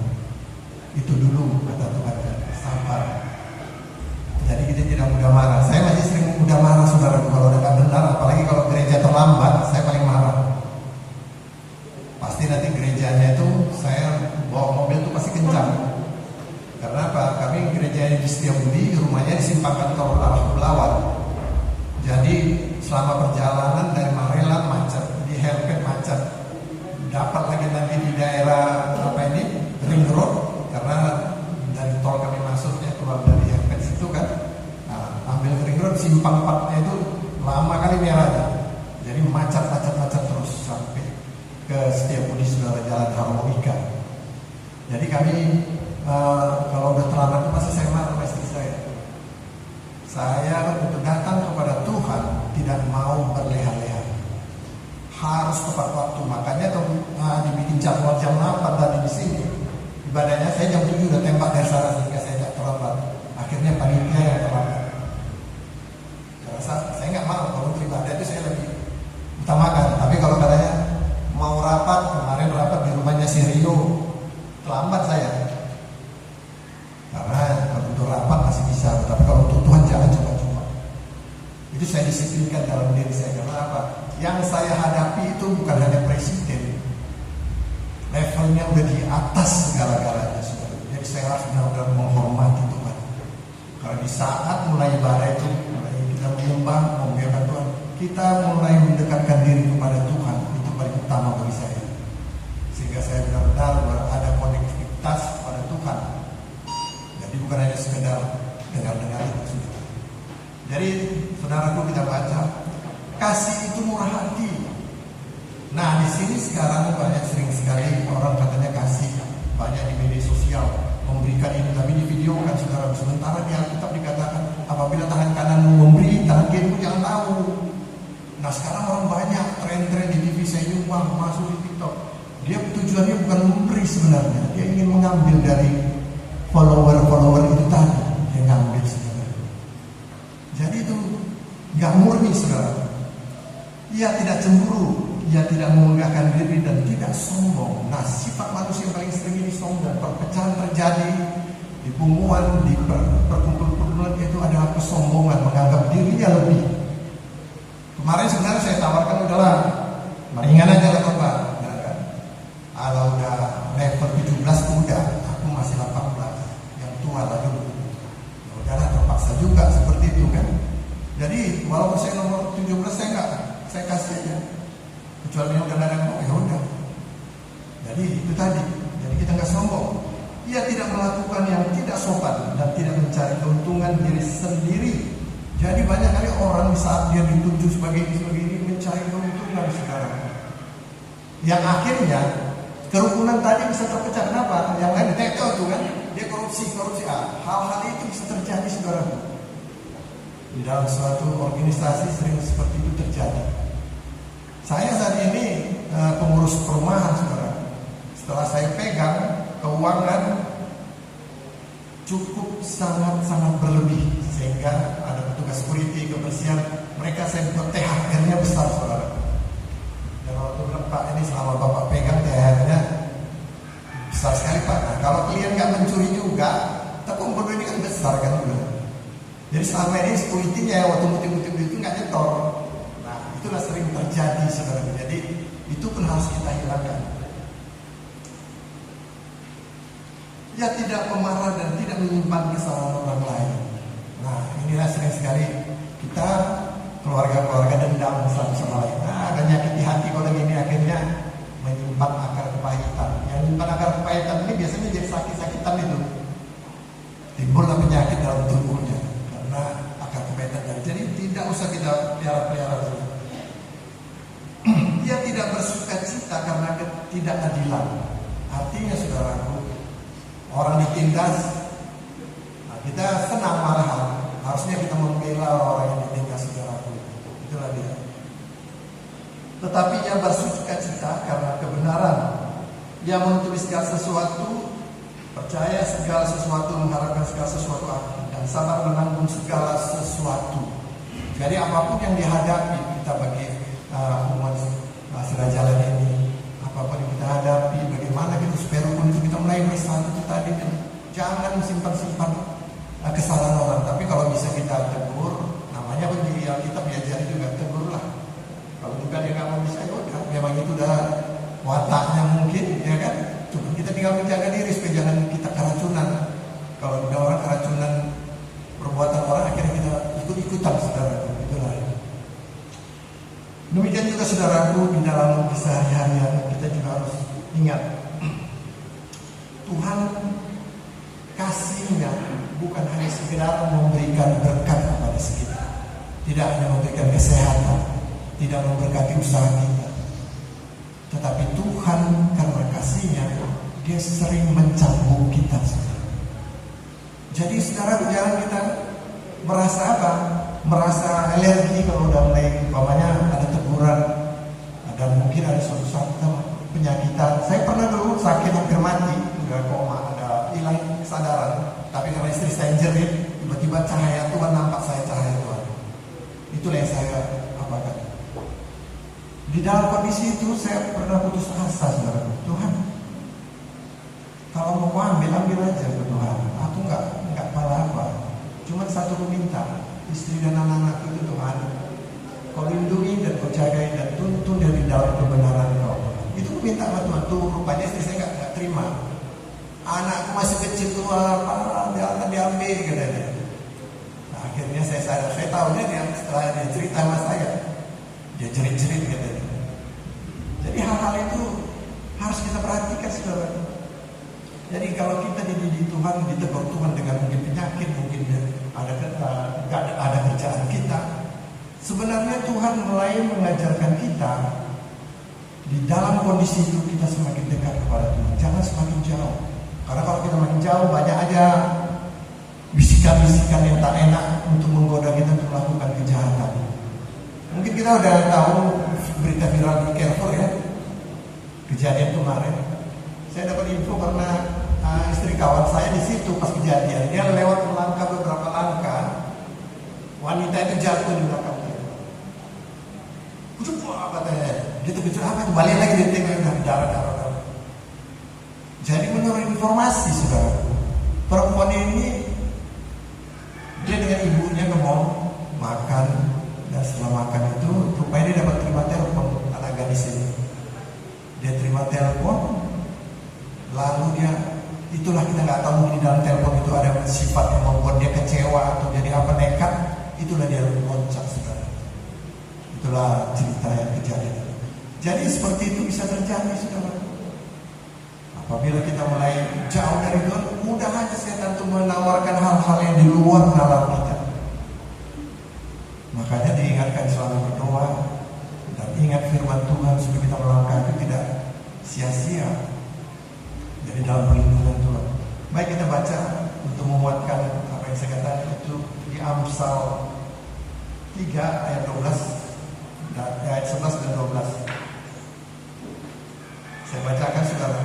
Itu dulu kata Tuhan, sabar. Jadi kita tidak mudah marah. Saya masih sering mudah marah, saudaraku, kalau udah benar. Apalagi kalau gereja terlambat, saya paling marah. Pasti nanti gerejanya itu saya bawa mobil itu pasti kencang. Karena apa? Kami gereja di Setiabudi, rumahnya di Simpang Kantor arah Belawan. Jadi selama perjalanan dari Marelan macet, di Herpet macet. Dapat lagi nanti di daerah Ring Road, karena dari tol kami masuknya keluar dari Herpet situ kan. Nah, ambil Ring Road, Simpang 4-nya itu lama kali merahnya. Jadi macet terus sampai ke Setiabudi, saudara, jalan Harmonika. Jadi kami kalau udah terlambat itu pasti saya marah sama istri saya. Saya untuk datang kepada Tuhan tidak mau berleha-leha, harus tepat waktu. Makanya dibikin jadwal jam 8 tadi di sini. Ibadahnya saya jam 7 udah tembak dari sana sehingga saya tidak terlambat. Akhirnya panitia yang terlambat. Karena saya nggak mau, kalau untuk ibadah itu saya lebih utamakan. Tapi kalau katanya mau rapat, kemarin rapat di rumahnya si Rio, terlambat saya. Karena kalau untuk rapat masih bisa, tapi kalau untuk Tuhan jangan coba-coba. Itu saya disiplinkan dalam diri saya. Karena apa? Yang saya hadapi itu bukan hanya presiden, levelnya udah di atas segala-galanya, saudara. Jadi saya harus benar-benar menghormati Tuhan. Kalau di saat mulai ibadah itu, mulai kita menyembah, memuliakan Tuhan, kita mulai mendekatkan diri kepada Tuhan. Itu paling utama bagi saya. Sehingga saya benar-benar ada konektivitas pada Tuhan. Jadi bukan hanya sekedar dengar-dengar itu. Jadi saudaraku, kita baca, kasih itu murah hati. Nah, di sini sekarang banyak, sering sekali orang katanya kasih, banyak di media sosial memberikan ini, tapi di video kan saudara. Sementara di Alkitab dikatakan apabila tangan kananmu memberi, tangan kirimu jangan tahu. Nah, sekarang orang banyak tren-tren di TV, saya nyumbang masuk di TikTok. Dia tujuannya bukan memberi sebenarnya, dia ingin mengambil dari follower itu tadi, dia ngambil sebenarnya. Jadi itu nggak murni, saudara. Ia tidak cemburu, ia tidak memegahkan diri dan tidak sombong. Nah, sifat manusia yang paling sering ini sombong. Perpecahan terjadi di perkumpulan, di perkumpulan itu adalah kesombongan, menganggap dirinya lebih. Kemarin sebenarnya saya tawarkan, udahlah, ringan aja lah Pak. Kalau udah level 17 udah, aku masih 18, yang tua lagi. Udahlah, terpaksa juga seperti itu kan. Jadi walaupun saya nomor 17 saya kasih aja. Kecuali yang udah ada ya udah. Jadi itu tadi. Jadi kita nggak sombong. Ia tidak melakukan yang tidak sopan dan tidak mencari keuntungan diri sendiri. Jadi banyak kali orang saat dia dituju sebagai ini mencari keuntungan sekarang. Yang akhirnya kerukunan tadi bisa terpecah. Kenapa? Yang lain ditekel tuh kan, dia korupsi. Hal-hal itu bisa terjadi saudara. Di dalam suatu organisasi sering seperti itu terjadi. Saya saat ini pengurus perumahan saudara. Setelah saya pegang keuangan cukup sangat berlebih, sehingga ada petugas security, kebersihan, mereka saya buat THR-nya besar saudara. Dan waktu bilang, Pak ini selama Bapak pegang THR-nya besar sekali Pak. Nah, kalau klien nggak mencuri juga, terkumpul ini kan besar kan udah. Jadi selama ini security-nya waktu mutim-mutim itu nggak nyetor. Nah itulah sering terjadi saudara. Jadi itu pun harus kita hilangkan. Ya tidak pemarah dan tidak menyimpan kesalahan orang lain. Nah inilah sering sekali kita keluarga-keluarga dendam satu sama lain. Nah ada nyakiti hati kalau gini akhirnya menyimpan akar kepahitan. Yang menyimpan akar kepahitan ini biasanya jadi sakit-sakitan itu. Timbullah penyakit dalam tubuhnya karena akar kepahitan. Jadi tidak usah kita pelihara-pelihara dulu. Dia tidak bersuka cita karena ketidakadilan. Artinya saudaraku, orang ditindas, nah kita senang malahan. Harusnya kita membela orang yang ditindas saudaraku. Itulah dia. Tetapi ia bersuka cita karena kebenaran. Ia menutupi segala sesuatu, percaya segala sesuatu, mengharapkan segala sesuatu akhir, dan sabar menanggung segala sesuatu. Jadi apapun yang dihadapi kita bagi umat Sirajalan ini, apapun yang kita hadapi, bagaimana kita supaya rukun itu kita mulai bersatu itu tadi. Jangan simpan-simpan kesalahan orang. Tapi kalau bisa kita tegur, namanya pendiri Alkitab diajari juga, tegurlah. Kalau bukan dia nggak mau bisa, ya udah, memang itu udah wataknya mungkin, ya kan. Cuma kita tinggal menjaga diri supaya jangan kita keracunan. Kalau udah orang keracunan perbuatan orang, akhirnya kita ikut-ikutan saudara. Itulah. Demikian juga saudaraku, di dalam keseharian kita juga harus ingat Tuhan kasihnya bukan hanya sekedar memberikan berkat kepada sekitar, tidak hanya memberikan kesehatan, tidak memberkati usaha kita, tetapi Tuhan karena kasihnya dia sering mencambuk kita. Jadi saudara, jangan kita merasa apa? Merasa alergi kalau udah mulai umpamanya ada teguran, dan mungkin ada suatu saat penyakitan. Saya pernah dulu sakit hampir mati, udah koma, ada hilang kesadaran. Tapi karena istri saya jerit, tiba-tiba cahaya Tuhan nampak saya, cahaya Tuhan. Itulah yang saya apakan. Di dalam kondisi itu saya pernah putus asa, saudara. Tuhan, kalau mau ambil aja ke Tuhan. Aku nggak apa-apa. Cuma satu ku minta, istri dan anak-anak itu Tuhan, Kau lindungi dan Kau jagai dan tuntun dari dalam kebenaran Kau. Itu ku minta sama Tuhan. Tuh rupanya istri saya nggak terima. Anakku masih kecil tuh, dia akan diambil katanya. Nah, akhirnya saya sadar, saya tahu dia setelah dia cerita sama saya, dia jerit-jerit katanya. Jadi hal-hal itu harus kita perhatikan saudara. Jadi kalau kita dididik Tuhan, ditegur Tuhan dengan mungkin penyakit, mungkin ada kerjaan kita, sebenarnya Tuhan mulai mengajarkan kita di dalam kondisi itu kita semakin dekat kepada Tuhan. Jangan semakin jauh. Karena kalau kita makin jauh, banyak aja bisikan-bisikan yang tak enak untuk menggoda kita untuk melakukan kejahatan. Mungkin kita udah tahu berita viral di Carrefour ya, kejadian kemarin. Saya dapat info karena istri kawan saya di situ pas kejadian. Dia lewat melangkah beberapa langkah, wanita itu jatuh di belakang dia. Wah, katanya, dia terkejut apa? Balik lagi dia tengok udah darah. Jadi menurut informasi saudara, perempuan ini dia dengan ibunya ke mall makan, dan setelah makan itu rupanya dia dapat terima telepon anak gadis ini. Dia terima telepon, lalu dia, itulah kita nggak tahu di dalam telepon itu ada sifat yang membuat dia kecewa atau jadi apa nekat, itulah dia loncat saudara. Itulah cerita yang kejadian. Jadi seperti itu bisa terjadi, saudara. Apabila kita mulai jauh dari Tuhan, mudah aja setan untuk menawarkan hal-hal yang di luar nalar kita. Makanya diingatkan selalu berdoa dan ingat firman Tuhan supaya kita melangkah itu tidak sia-sia. Jadi dalam perlindungan Tuhan. Baik, kita baca untuk menguatkan apa yang saya katakan itu di Amsal 3 ayat 12 dan ayat 11 dan 12. Saya bacakan, saudara.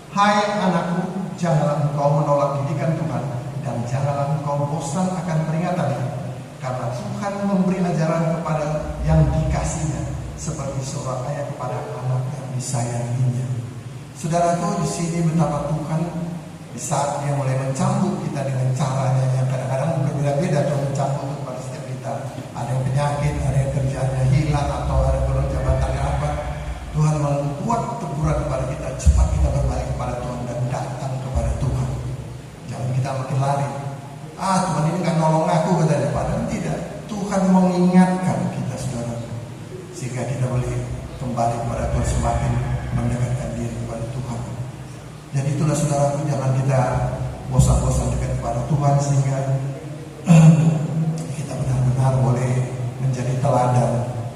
Hai anakku, janganlah engkau menolak didikan Tuhan, dan janganlah engkau bosan akan peringatannya, karena Tuhan memberi ajaran kepada yang dikasihnya, seperti seorang ayah kepada anak yang disayanginya. Saudaraku, di sini betapa Tuhan di saat Dia mulai mencambuk kita dengan caranya yang kadang-kadang berbeda-beda Tuhan mencambuk kepada setiap kita. Ada yang penyakit, ada yang kerjaannya hilang, atau ada perlu jabatannya apa. Tuhan membuat teguran kepada kita, cepat kita berbalik kepada Tuhan dan datang kepada Tuhan. Jangan kita makin lari. Tuhan ini kan nolong aku, katanya. Padahal tidak. Tuhan mengingatkan kita, saudara, sehingga kita boleh kembali kepada Tuhan, semakin mendekatkan diri kepada Tuhan. Jadi itulah, saudaraku, jangan kita bosan-bosan dekat kepada Tuhan, sehingga kita benar-benar boleh menjadi teladan.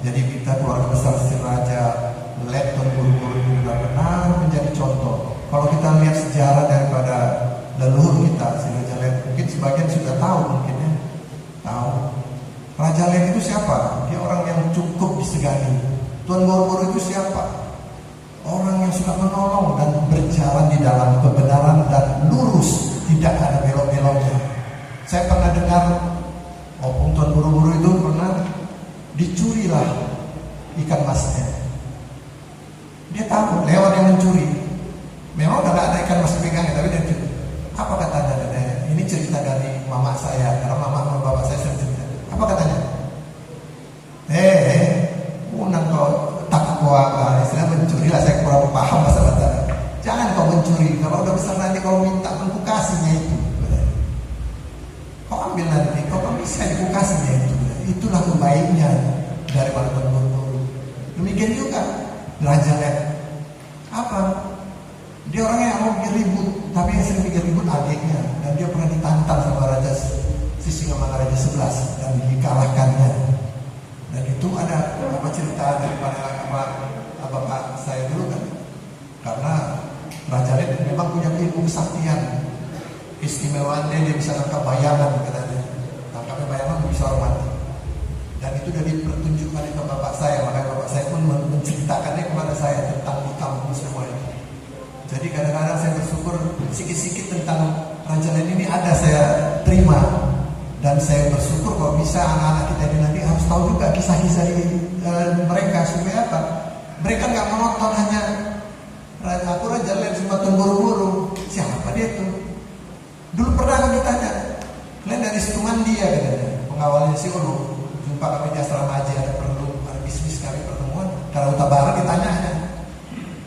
Jadi kita keluarga besar Siraja Let Tuan Guru-Guru ini benar-benar menjadi contoh. Kalau kita lihat sejarah daripada leluhur kita, Siraja Let, mungkin sebagian sudah tahu, mungkin ya, tahu. Raja Let itu siapa? Dia orang yang cukup disegani. Tuan Guru-Guru itu siapa? Orang yang suka menolong dan berjalan di dalam kebenaran dan lurus, tidak ada belok-beloknya. Saya pernah dengar Opung Tuan Guru-Guru itu pernah dicurilah ikan masnya. Dia tahu lewat yang mencuri. Memang udah gak ada ikan mas pegangnya, tapi dia curi. Apa katanya? Ini cerita dari mama saya, karena mama sama bapak saya sering cerita. Apa katanya? Unang kau tak kuat, istilah mencuri lah, saya kurang paham bahasa Batak. Jangan kau mencuri, kalau udah besar nanti kau minta mengkukasinya itu. Kau ambil nanti, kau bisa dikukasinya itu. Itulah kebaiknya daripada Guru-Guru. Demikian juga Raja Let. Apa? Dia orangnya yang mau bikin ribut, tapi yang sering bikin ribut adiknya. Dan dia pernah ditantang sama Raja Sisingamangaraja 11 dan dikalahkannya. Dan itu ada cerita daripada bapak saya dulu kan. Karena Raja Let memang punya ilmu kesaktian. Istimewaan dia bisa tangkap bayangan, katanya. Tangkapnya bayangan bisa orang mati. Dan itu sudah dipertunjukkan ke bapak saya. Maka bapak saya pun menceritakannya kepada saya tentang di kampung semua itu. Jadi kadang-kadang saya bersyukur sikit-sikit tentang Raja Let ini ada saya terima. Dan saya bersyukur kalau bisa anak-anak kita ini nanti harus tahu juga kisah-kisah mereka. Supaya apa? Mereka nggak menonton hanya aku Raja Let cuma Tuan Guru-Guru. Siapa dia tuh? Dulu pernah kami ditanya, kalian dari Setumandi ya, katanya, pengawalnya si Ulu. Jumpa kami di asrama haji, ada bisnis kami pertemuan. Kalau Uta Barat ditanya,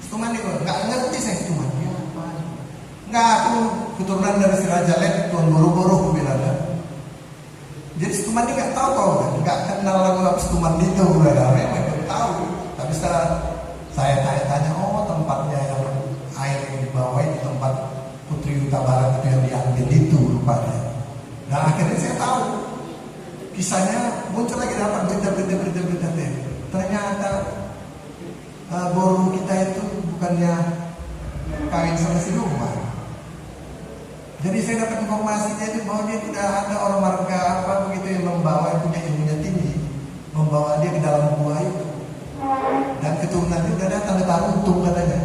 Setumandi kok? Nggak ngerti saya Setumandi. Nggak, aku keturunan dari si Raja Let, Tuan Guru-Guru, aku bilang kan. Jadi Setumandi nggak tahu kau kan? Nggak kenal lagu Setumandi itu, memang belum tahu. Tapi setelah saya tanya-tanya, tempatnya yang air yang dibawa di tempat Putri Uta Barat itu yang diambil itu rupanya. Nah akhirnya saya tahu kisahnya, muncul lagi dapat berita. Ternyata Guru kita itu bukannya kawin sama si Lumba. Jadi saya dapat informasinya itu bahwa dia tidak ada orang marga apa begitu yang membawa, yang punya ilmunya tinggi, membawa dia ke dalam gua itu. Dan keturunannya udah datang ke Taruntung katanya.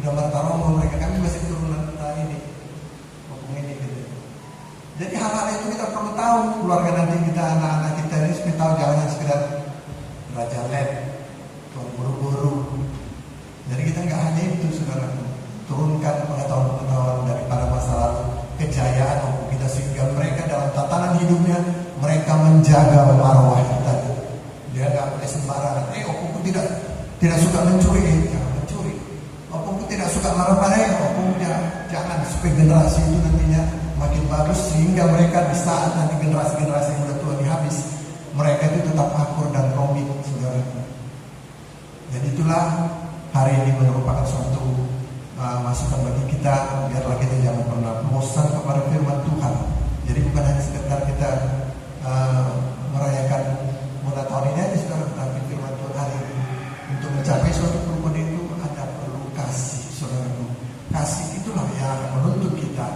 Udah bertarung mereka, kami masih keturunan ini, ngomong ini gitu. Jadi hal-hal itu kita perlu tahu, keluarga nanti kita, anak-anak kita ini supaya tahu, jangan sekedar Raja Let, Tuan Guru-Guru. Jadi kita nggak hanya itu, saudara, turunkan pengetahuan-pengetahuan daripada masa lalu, kejayaan opung kita, sehingga mereka dalam tatanan hidupnya mereka menjaga marwah kita. Dia nggak boleh sembarangan. Opungku tidak suka mencuri, jangan mencuri. Opungku tidak suka marah-marah, opung jangan, supaya generasi itu nantinya makin bagus, sehingga mereka di saat nanti generasi-generasi yang udah tua habis, mereka itu tetap akur dan komit, saudara. Dan itulah hari ini merupakan suatu masukan bagi kita, biarlah kita jangan pernah bosan kepada firman Tuhan. Jadi bukan hanya sekedar kita merayakan mulai tahun ini aja saudara, tapi firman Tuhan hari ini untuk mencapai suatu perubahan itu ada perlu kasih, saudaraku. Kasih itulah yang akan menuntut kita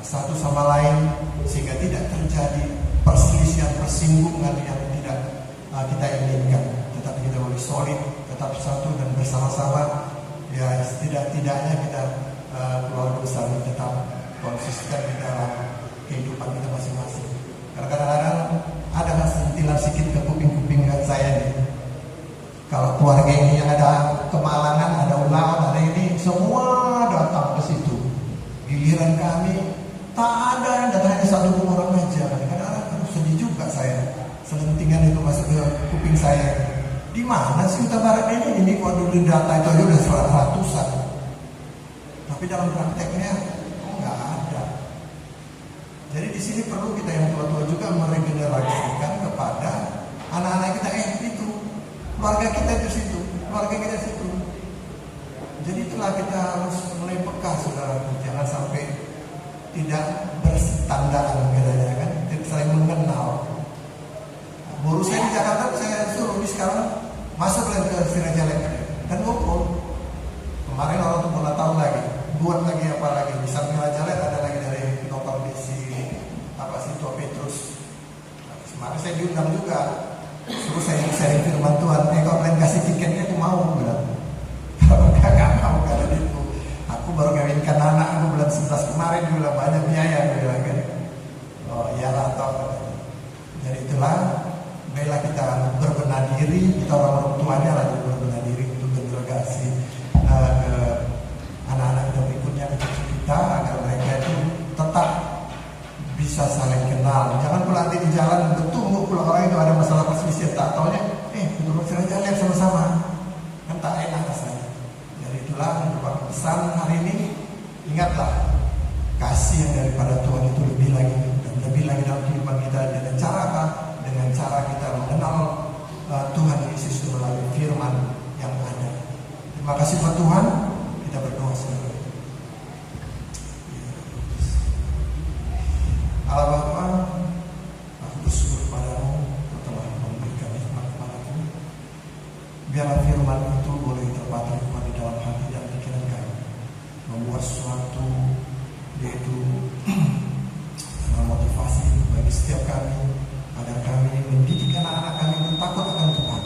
satu sama lain sehingga tidak terjadi perselisihan, persinggungan yang tidak kita inginkan. Tetapi kita boleh solid, tetap satu dan bersama-sama. Ya tidak-tidaknya kita keluarga besar tetap konsisten di dalam kehidupan kita masing-masing. Karena kadang-kadang ada sentilan sedikit ke kuping-kuping saya nih. Kalau keluarga ini yang ada kemalangan, ada ulangan, ada ini, semua datang ke situ. Giliran kami tak ada yang datang, hanya satu orang aja. Kadang-kadang sedih juga saya. Selentingan itu masuk ke kuping saya. Di mana sih Huta Barat ini kalau dulu data itu aja udah ratusan. Tapi dalam prakteknya nggak ada. Jadi di sini perlu kita yang tua-tua juga meregenerasikan kepada anak-anak kita. Itu keluarga kita di situ, keluarga kita di situ. Jadi itulah kita harus mulai peka, saudara. Jangan sampai tidak berstandar bedanya kan, tidak saling mengenal. Guru saya di Jakarta saya suruh di sekarang masuk lagi ke Sirajalek dan ngumpul. Kemarin orang tuh mau tahun lagi, buat lagi apa lagi di samping Sirajalek ada lagi dari Nopal Desi Tua Petrus. Kemarin saya diundang juga, suruh saya sharing firman Tuhan. Kalau kalian kasih tiketnya aku mau bilang. Kalau nggak mau karena itu, aku baru kawinkan anak aku bulan 11 kemarin, juga banyak biaya bilang kan. Oh iyalah toh. Jadi itulah. Baiklah kita berbenah diri, kita orang tuanya lagi berbenah diri untuk berdelegasi ke anak-anak yang berikutnya kita agar mereka itu tetap bisa saling kenal. Jangan pula nanti di jalan bertemu pula orang itu ada masalah perselisihan, tak taunya betul saja jalan sama-sama, kan tak enak rasanya. Jadi itulah merupakan pesan hari ini. Ingatlah kasih yang daripada Tuhan itu lebih lagi dan lebih lagi dalam kehidupan kita dengan cara apa? Dengan cara kita mengenal Tuhan Yesus melalui firman yang ada. Terima kasih buat Tuhan. Kita berdoa saudara. Allah Bapa, aku bersyukur padamu telah memberikan hikmat kepadaku. Biarlah firman itu boleh terpatri di dalam hati dan pikiran kami, membuat sesuatu yaitu motivasi bagi setiap kami, agar kami mendidik anak-anak kami bertakut akan Tuhan.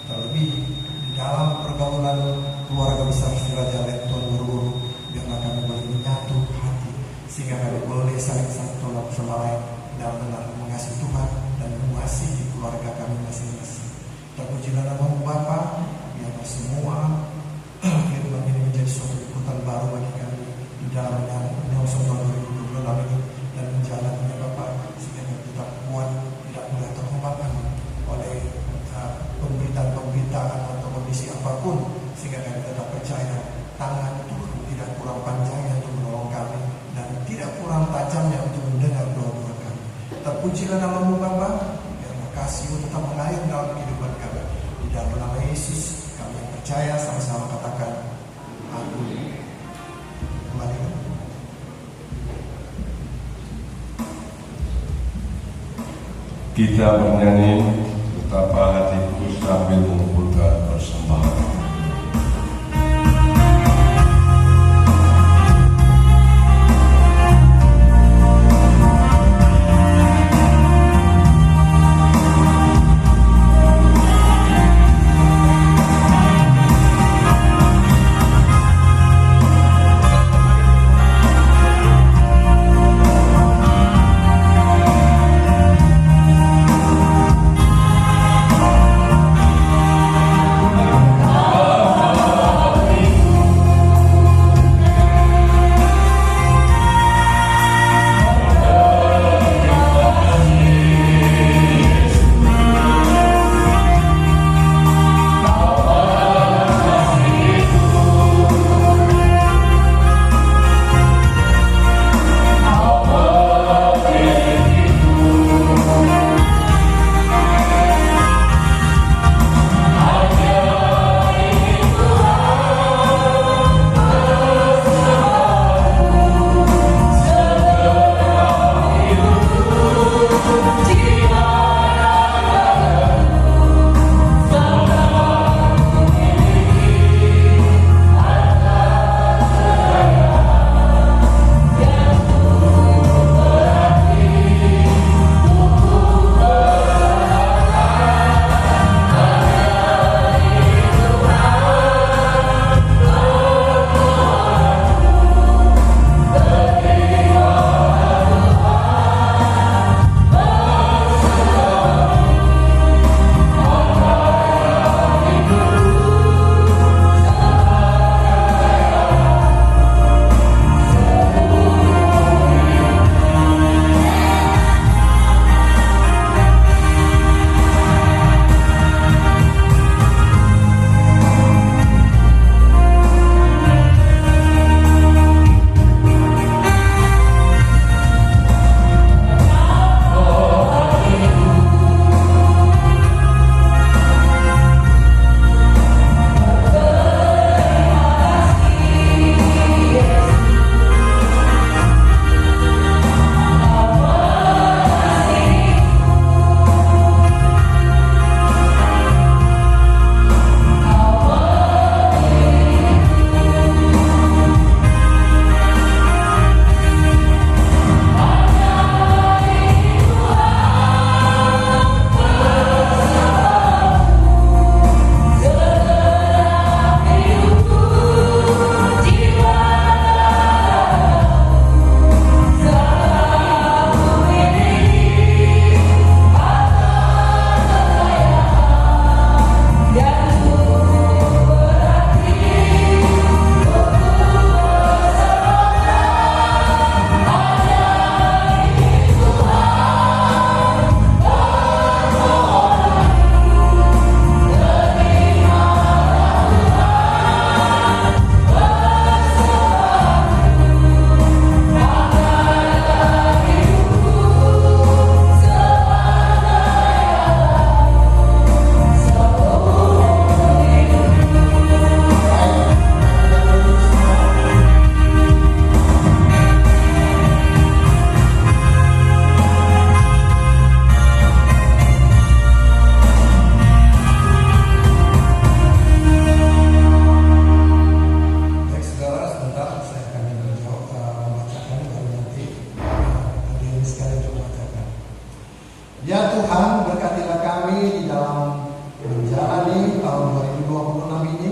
Terlebih di dalam pergaulan keluarga besar Sirajalek Tuhan Guru, biarlah kami boleh menyatu hati sehingga kami boleh saling satu sama lain dalam benar mengasihi Tuhan dan mengasihi keluarga kami masing-masing. Terpujilah nama-Mu Bapa, biarlah semua firman ini menjadi suatu ikutan baru bagi kami di dalam menyongsong tahun 2026 ini dan menjalannya Bapa, sehingga kami tetap kuat, tidak mudah terhempaskan oleh pemberitaan atau kondisi apapun, sehingga kami tetap percaya tangan Tuhan tidak kurang panjangnya untuk menolong kami dan tidak kurang tajamnya untuk mendengar doa-doa kami. Terpujilah nama-Mu Bapa, biarlah kasih-Mu tetap mengalir dalam kehidupan kami. Di dalam nama Yesus kami yang percaya sama-sama katakan amin. Kembali. Kita bernyanyi betapa hatiku sambil mengumpulkan persembahan. Ya Tuhan, berkatilah kami di dalam menjalani tahun 2026 ini.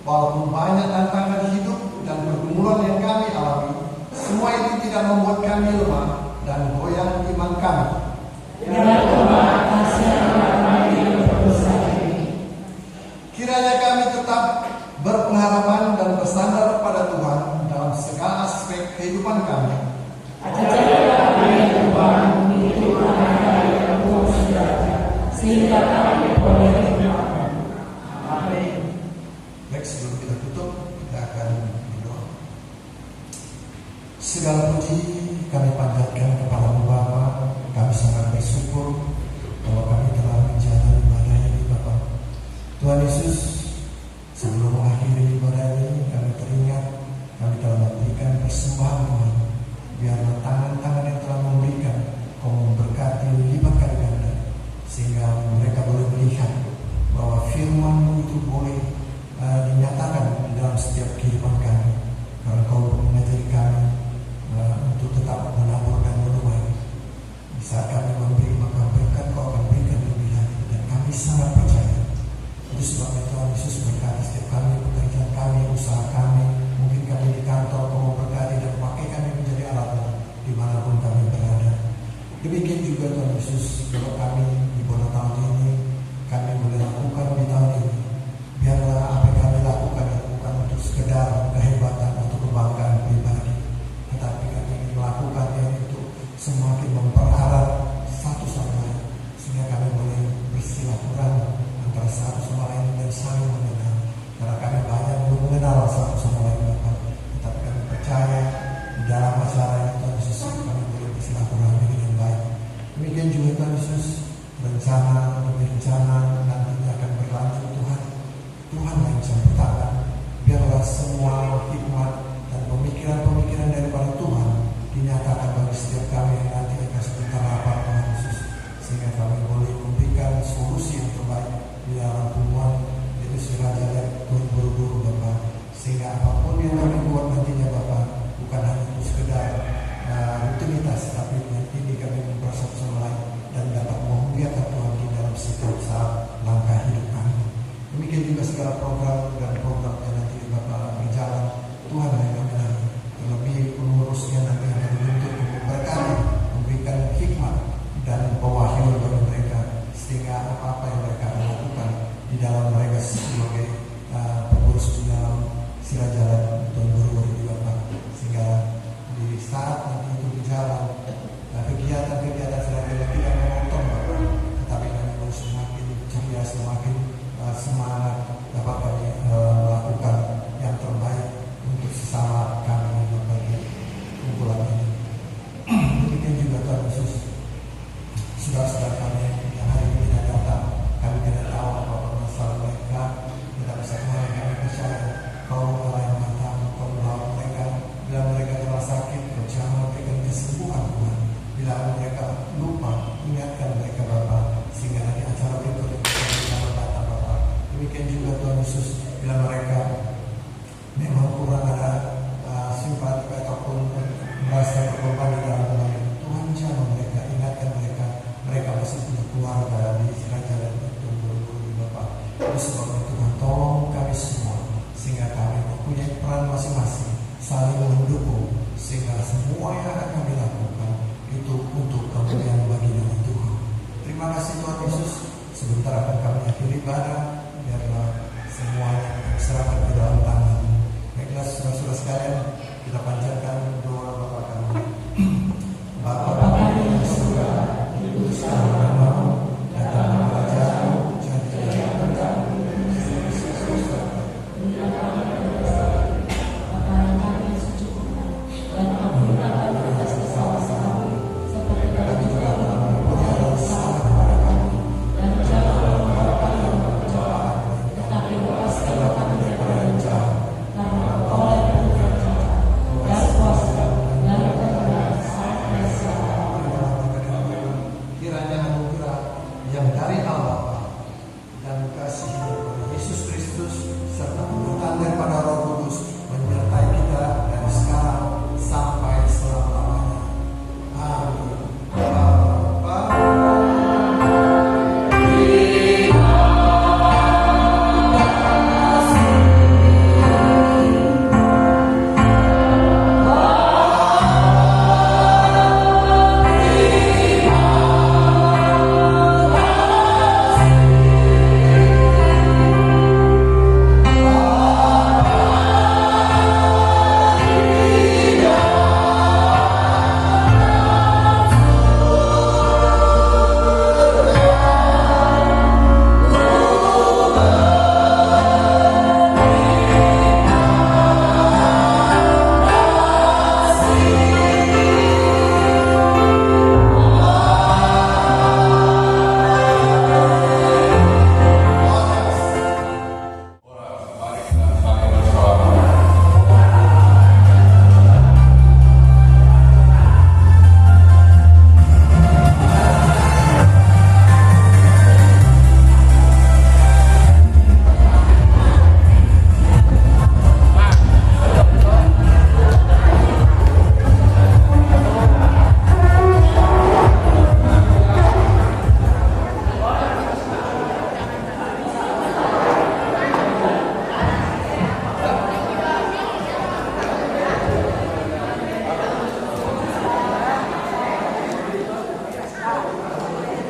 Walaupun banyak tantangan hidup dan pergumulan yang kami alami, semua itu tidak membuat kami lemah dan goyah iman kami. Ya Tuhan, kasihanlah kami yang berdosa ini. Kiranya kami tetap berpengharapan dan bersandar pada Tuhan dalam segala aspek kehidupan kami. Ajarilah kami ya Tuhan memiliki hati yang penuh sukacita, sehingga kami boleh berdoa. Amin. Baik, sebelum kita tutup, kita akan berdoa. Segala puji kami panjatkan kepadamu Bapa. Kami sangat bersyukur bahwa kami telah menjalani ibadah ini Bapa. Tuhan Yesus, sebelum mengakhiri ibadah ini, kami teringat kami telah memberikan persembahan Tuhan. Biarlah tangan-tangan yang telah memberikan, Kau memberkati lipat kali ganda, sehingga mereka boleh melihat bahwa firman-Mu itu boleh dinyatakan di dalam setiap kehidupan kami. Karena Kau mengajari kami untuk tetap menabur dan menuai. Di saat kami memberi, maka berkat Kau akan berikan lebih lagi, dan kami sangat percaya. Itu sebabnya Tuhan Yesus berkati setiap kami, pekerjaan kami, usaha kami. Mungkin kami di kantor, Kau memberkati dan pakai kami menjadi alat-Mu dimanapun kami berada. Demikian juga Tuhan Yesus, kalau kami di bulan tahun ini, kami boleh lakukan di tahun ini. Biarlah apa yang kami lakukan bukan untuk sekedar kehebatan atau kebanggaan pribadi, tetapi kami ingin melakukannya untuk semakin memperharap satu sama lain, sehingga kami boleh bersilaturahmi antara satu sama lain dan saling mengenal. Karena kami banyak belum mengenal satu sama lain Bapak, tetapi kami percaya di dalam acara ini Tuhan Yesus kami boleh bersilaturahmi dengan baik. Demikian juga Tuhan Yesus, rencana demi rencana nantinya akan berlanjut Tuhan. Tuhan yang campur tangan. Biarlah semua hikmat dan pemikiran-pemikiran daripada Tuhan dinyatakan bagi setiap kami yang nanti akan sebentar rapat Tuhan Yesus, sehingga kami boleh memberikan solusi yang terbaik di dalam hubungan itu Siraja dan Tuhan guru-guru Bapak, sehingga apapun yang kami buat nantinya Bapak bukan hanya untuk sekedar rutinitas, tapi ini kami mempersatu sama lain dan dapat memuliakan Tuhan di dalam setiap saat langkah hidup kami. Demikian juga segala program dan program yang nanti Bapak berjalan, Tuhan yang mengenal, terlebih pengurusnya nanti yang dibentuk memberkati, memberikan hikmat dan pewahyuan bagi mereka, sehingga apa-apa yang mereka lakukan di dalam mereka sebagai pengurus di dalam Siraja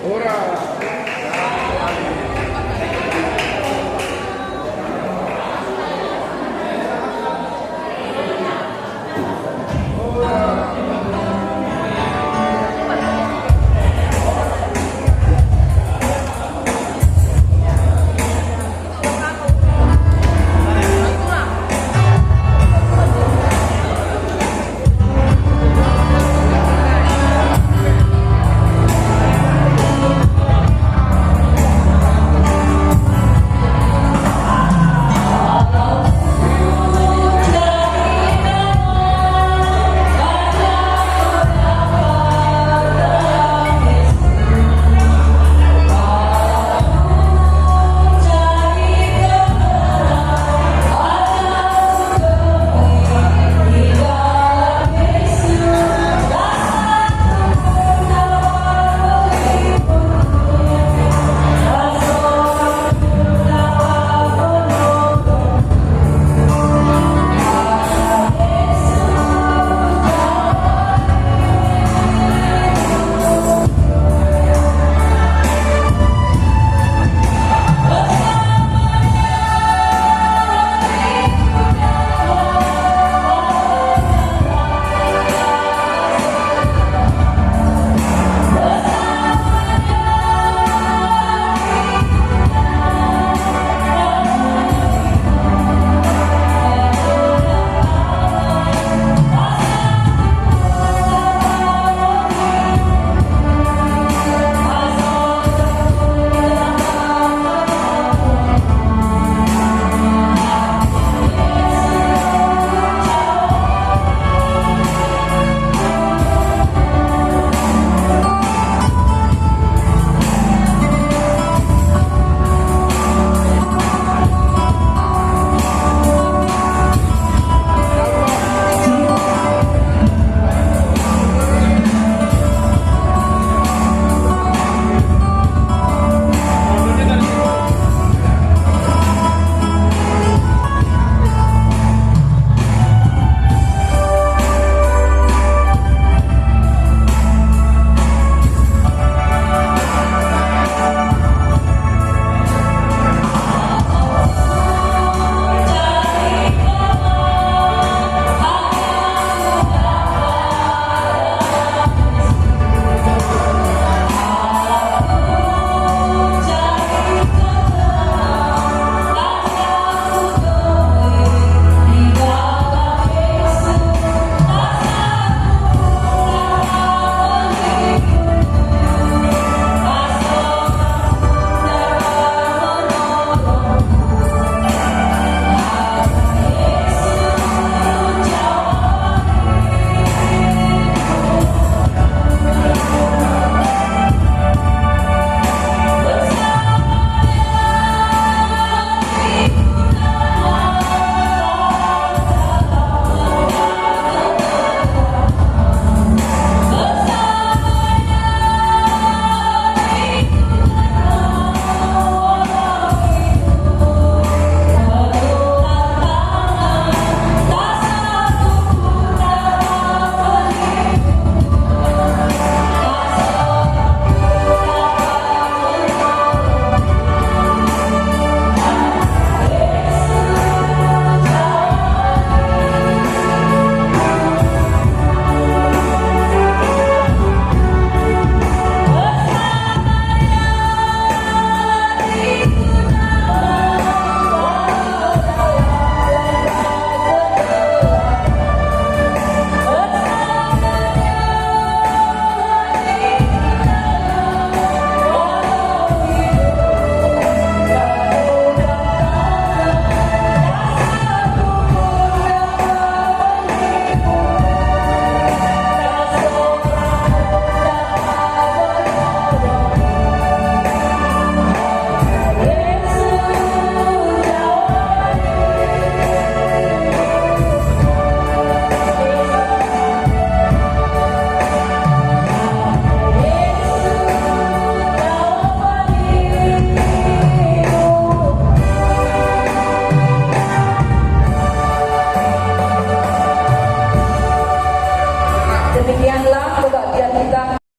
Ora